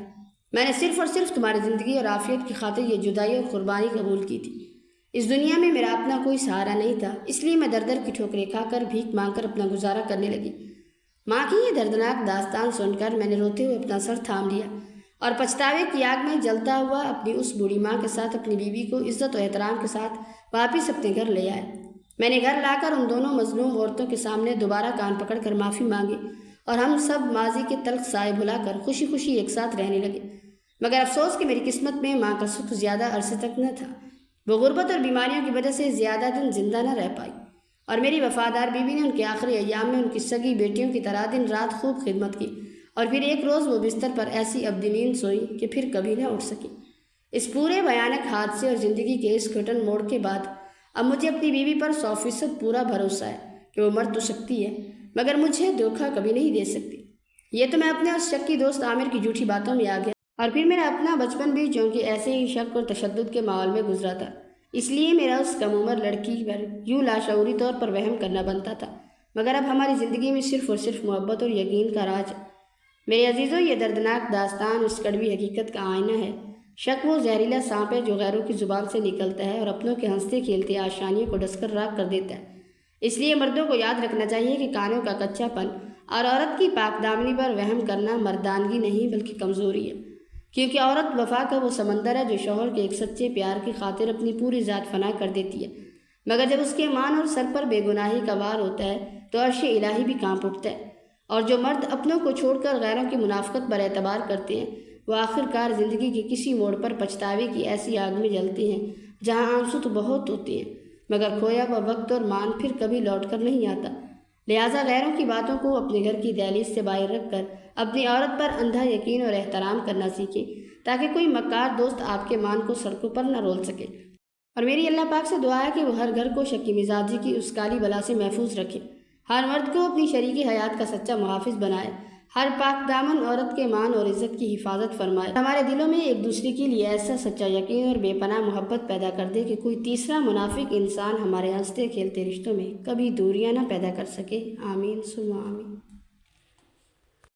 میں نے صرف اور صرف تمہاری زندگی اور عافیت کی خاطر یہ جدائی اور قربانی قبول کی تھی۔ اس دنیا میں میرا اپنا کوئی سہارا نہیں تھا، اس لیے میں در در کی ٹھوکریں کھا کر بھیک مانگ کر اپنا گزارا کرنے لگی۔ ماں کی یہ دردناک داستان سن کر میں نے روتے ہوئے اپنا سر تھام لیا اور پچھتاوے کی آگ میں جلتا ہوا اپنی اس بوڑھی ماں کے ساتھ اپنی بیوی کو عزت و احترام کے ساتھ واپس اپنے گھر لے آئے۔ میں نے گھر لا کر ان دونوں مظلوم عورتوں کے سامنے دوبارہ کان پکڑ کر معافی مانگی اور ہم سب ماضی کے تلخ سائے بھلا کر خوشی خوشی ایک ساتھ رہنے لگے۔ مگر افسوس کہ میری قسمت میں ماں کا سکھ زیادہ عرصے تک نہ تھا۔ وہ غربت اور بیماریوں کی وجہ سے زیادہ دن زندہ نہ رہ پائی اور میری وفادار بیوی نے ان کے آخری ایام میں ان کی سگی بیٹیوں کی طرح دن رات خوب خدمت کی، اور پھر ایک روز وہ بستر پر ایسی ابدی نیند سوئی کہ پھر کبھی نہ اٹھ سکی۔ اس پورے بھیانک حادثے اور زندگی کے اس گھٹن موڑ کے بعد اب مجھے اپنی بیوی پر 100% پورا بھروسہ ہے کہ وہ مر تو سکتی ہے مگر مجھے دھوکہ کبھی نہیں دے سکتی۔ یہ تو میں اپنے اس شکی دوست عامر کی جھوٹی باتوں میں آ گیا، اور پھر میرا اپنا بچپن بھی چونکہ ایسے ہی شک اور تشدد کے ماحول میں گزرا تھا، اس لیے میرا اس کم عمر لڑکی پر یوں لاشعوری طور پر وہم کرنا بنتا تھا۔ مگر اب ہماری زندگی میں صرف اور صرف محبت اور یقین کا راج ہے۔ میرے عزیزوں، یہ دردناک داستان اس کڑوی حقیقت کا آئینہ ہے۔ شک وہ زہریلا سانپ ہے جو غیروں کی زبان سے نکلتا ہے اور اپنوں کے ہنستے کھیلتے آشانیوں کو ڈس کر راکھ کر دیتا ہے۔ اس لیے مردوں کو یاد رکھنا چاہیے کہ کانوں کا کچا پن اور عورت کی پاک دامنی پر وہم کرنا مردانگی نہیں بلکہ کمزوری ہے، کیونکہ عورت وفا کا وہ سمندر ہے جو شوہر کے ایک سچے پیار کی خاطر اپنی پوری ذات فنا کر دیتی ہے، مگر جب اس کے مان اور سر پر بے گناہی کا وار ہوتا ہے تو عرش الہی بھی کانپ اٹھتا ہے۔ اور جو مرد اپنوں کو چھوڑ کر غیروں کی منافقت پر اعتبار کرتے ہیں وہ آخر کار زندگی کے کسی موڑ پر پچھتاوے کی ایسی آگ میں جلتے ہیں جہاں آنسو تو بہت ہوتے ہیں مگر کھویا ہوا وقت اور مان پھر کبھی لوٹ کر نہیں آتا۔ لہٰذا غیروں کی باتوں کو اپنے گھر کی دہلیز سے باہر رکھ کر اپنی عورت پر اندھا یقین اور احترام کرنا سیکھیں تاکہ کوئی مکار دوست آپ کے مان کو سڑکوں پر نہ رول سکے۔ اور میری اللہ پاک سے دعا ہے کہ وہ ہر گھر کو شکی مزاجی کی اس کالی بلا سے محفوظ رکھے، ہر مرد کو اپنی شریک حیات کا سچا محافظ بنائے، ہر پاک دامن عورت کے مان اور عزت کی حفاظت فرمائے، ہمارے دلوں میں ایک دوسرے کے لیے ایسا سچا یقین اور بے پناہ محبت پیدا کر دے کہ کوئی تیسرا منافق انسان ہمارے ہنستے کھیلتے رشتوں میں کبھی دوریاں نہ پیدا کر سکے۔ آمین ثم آمین۔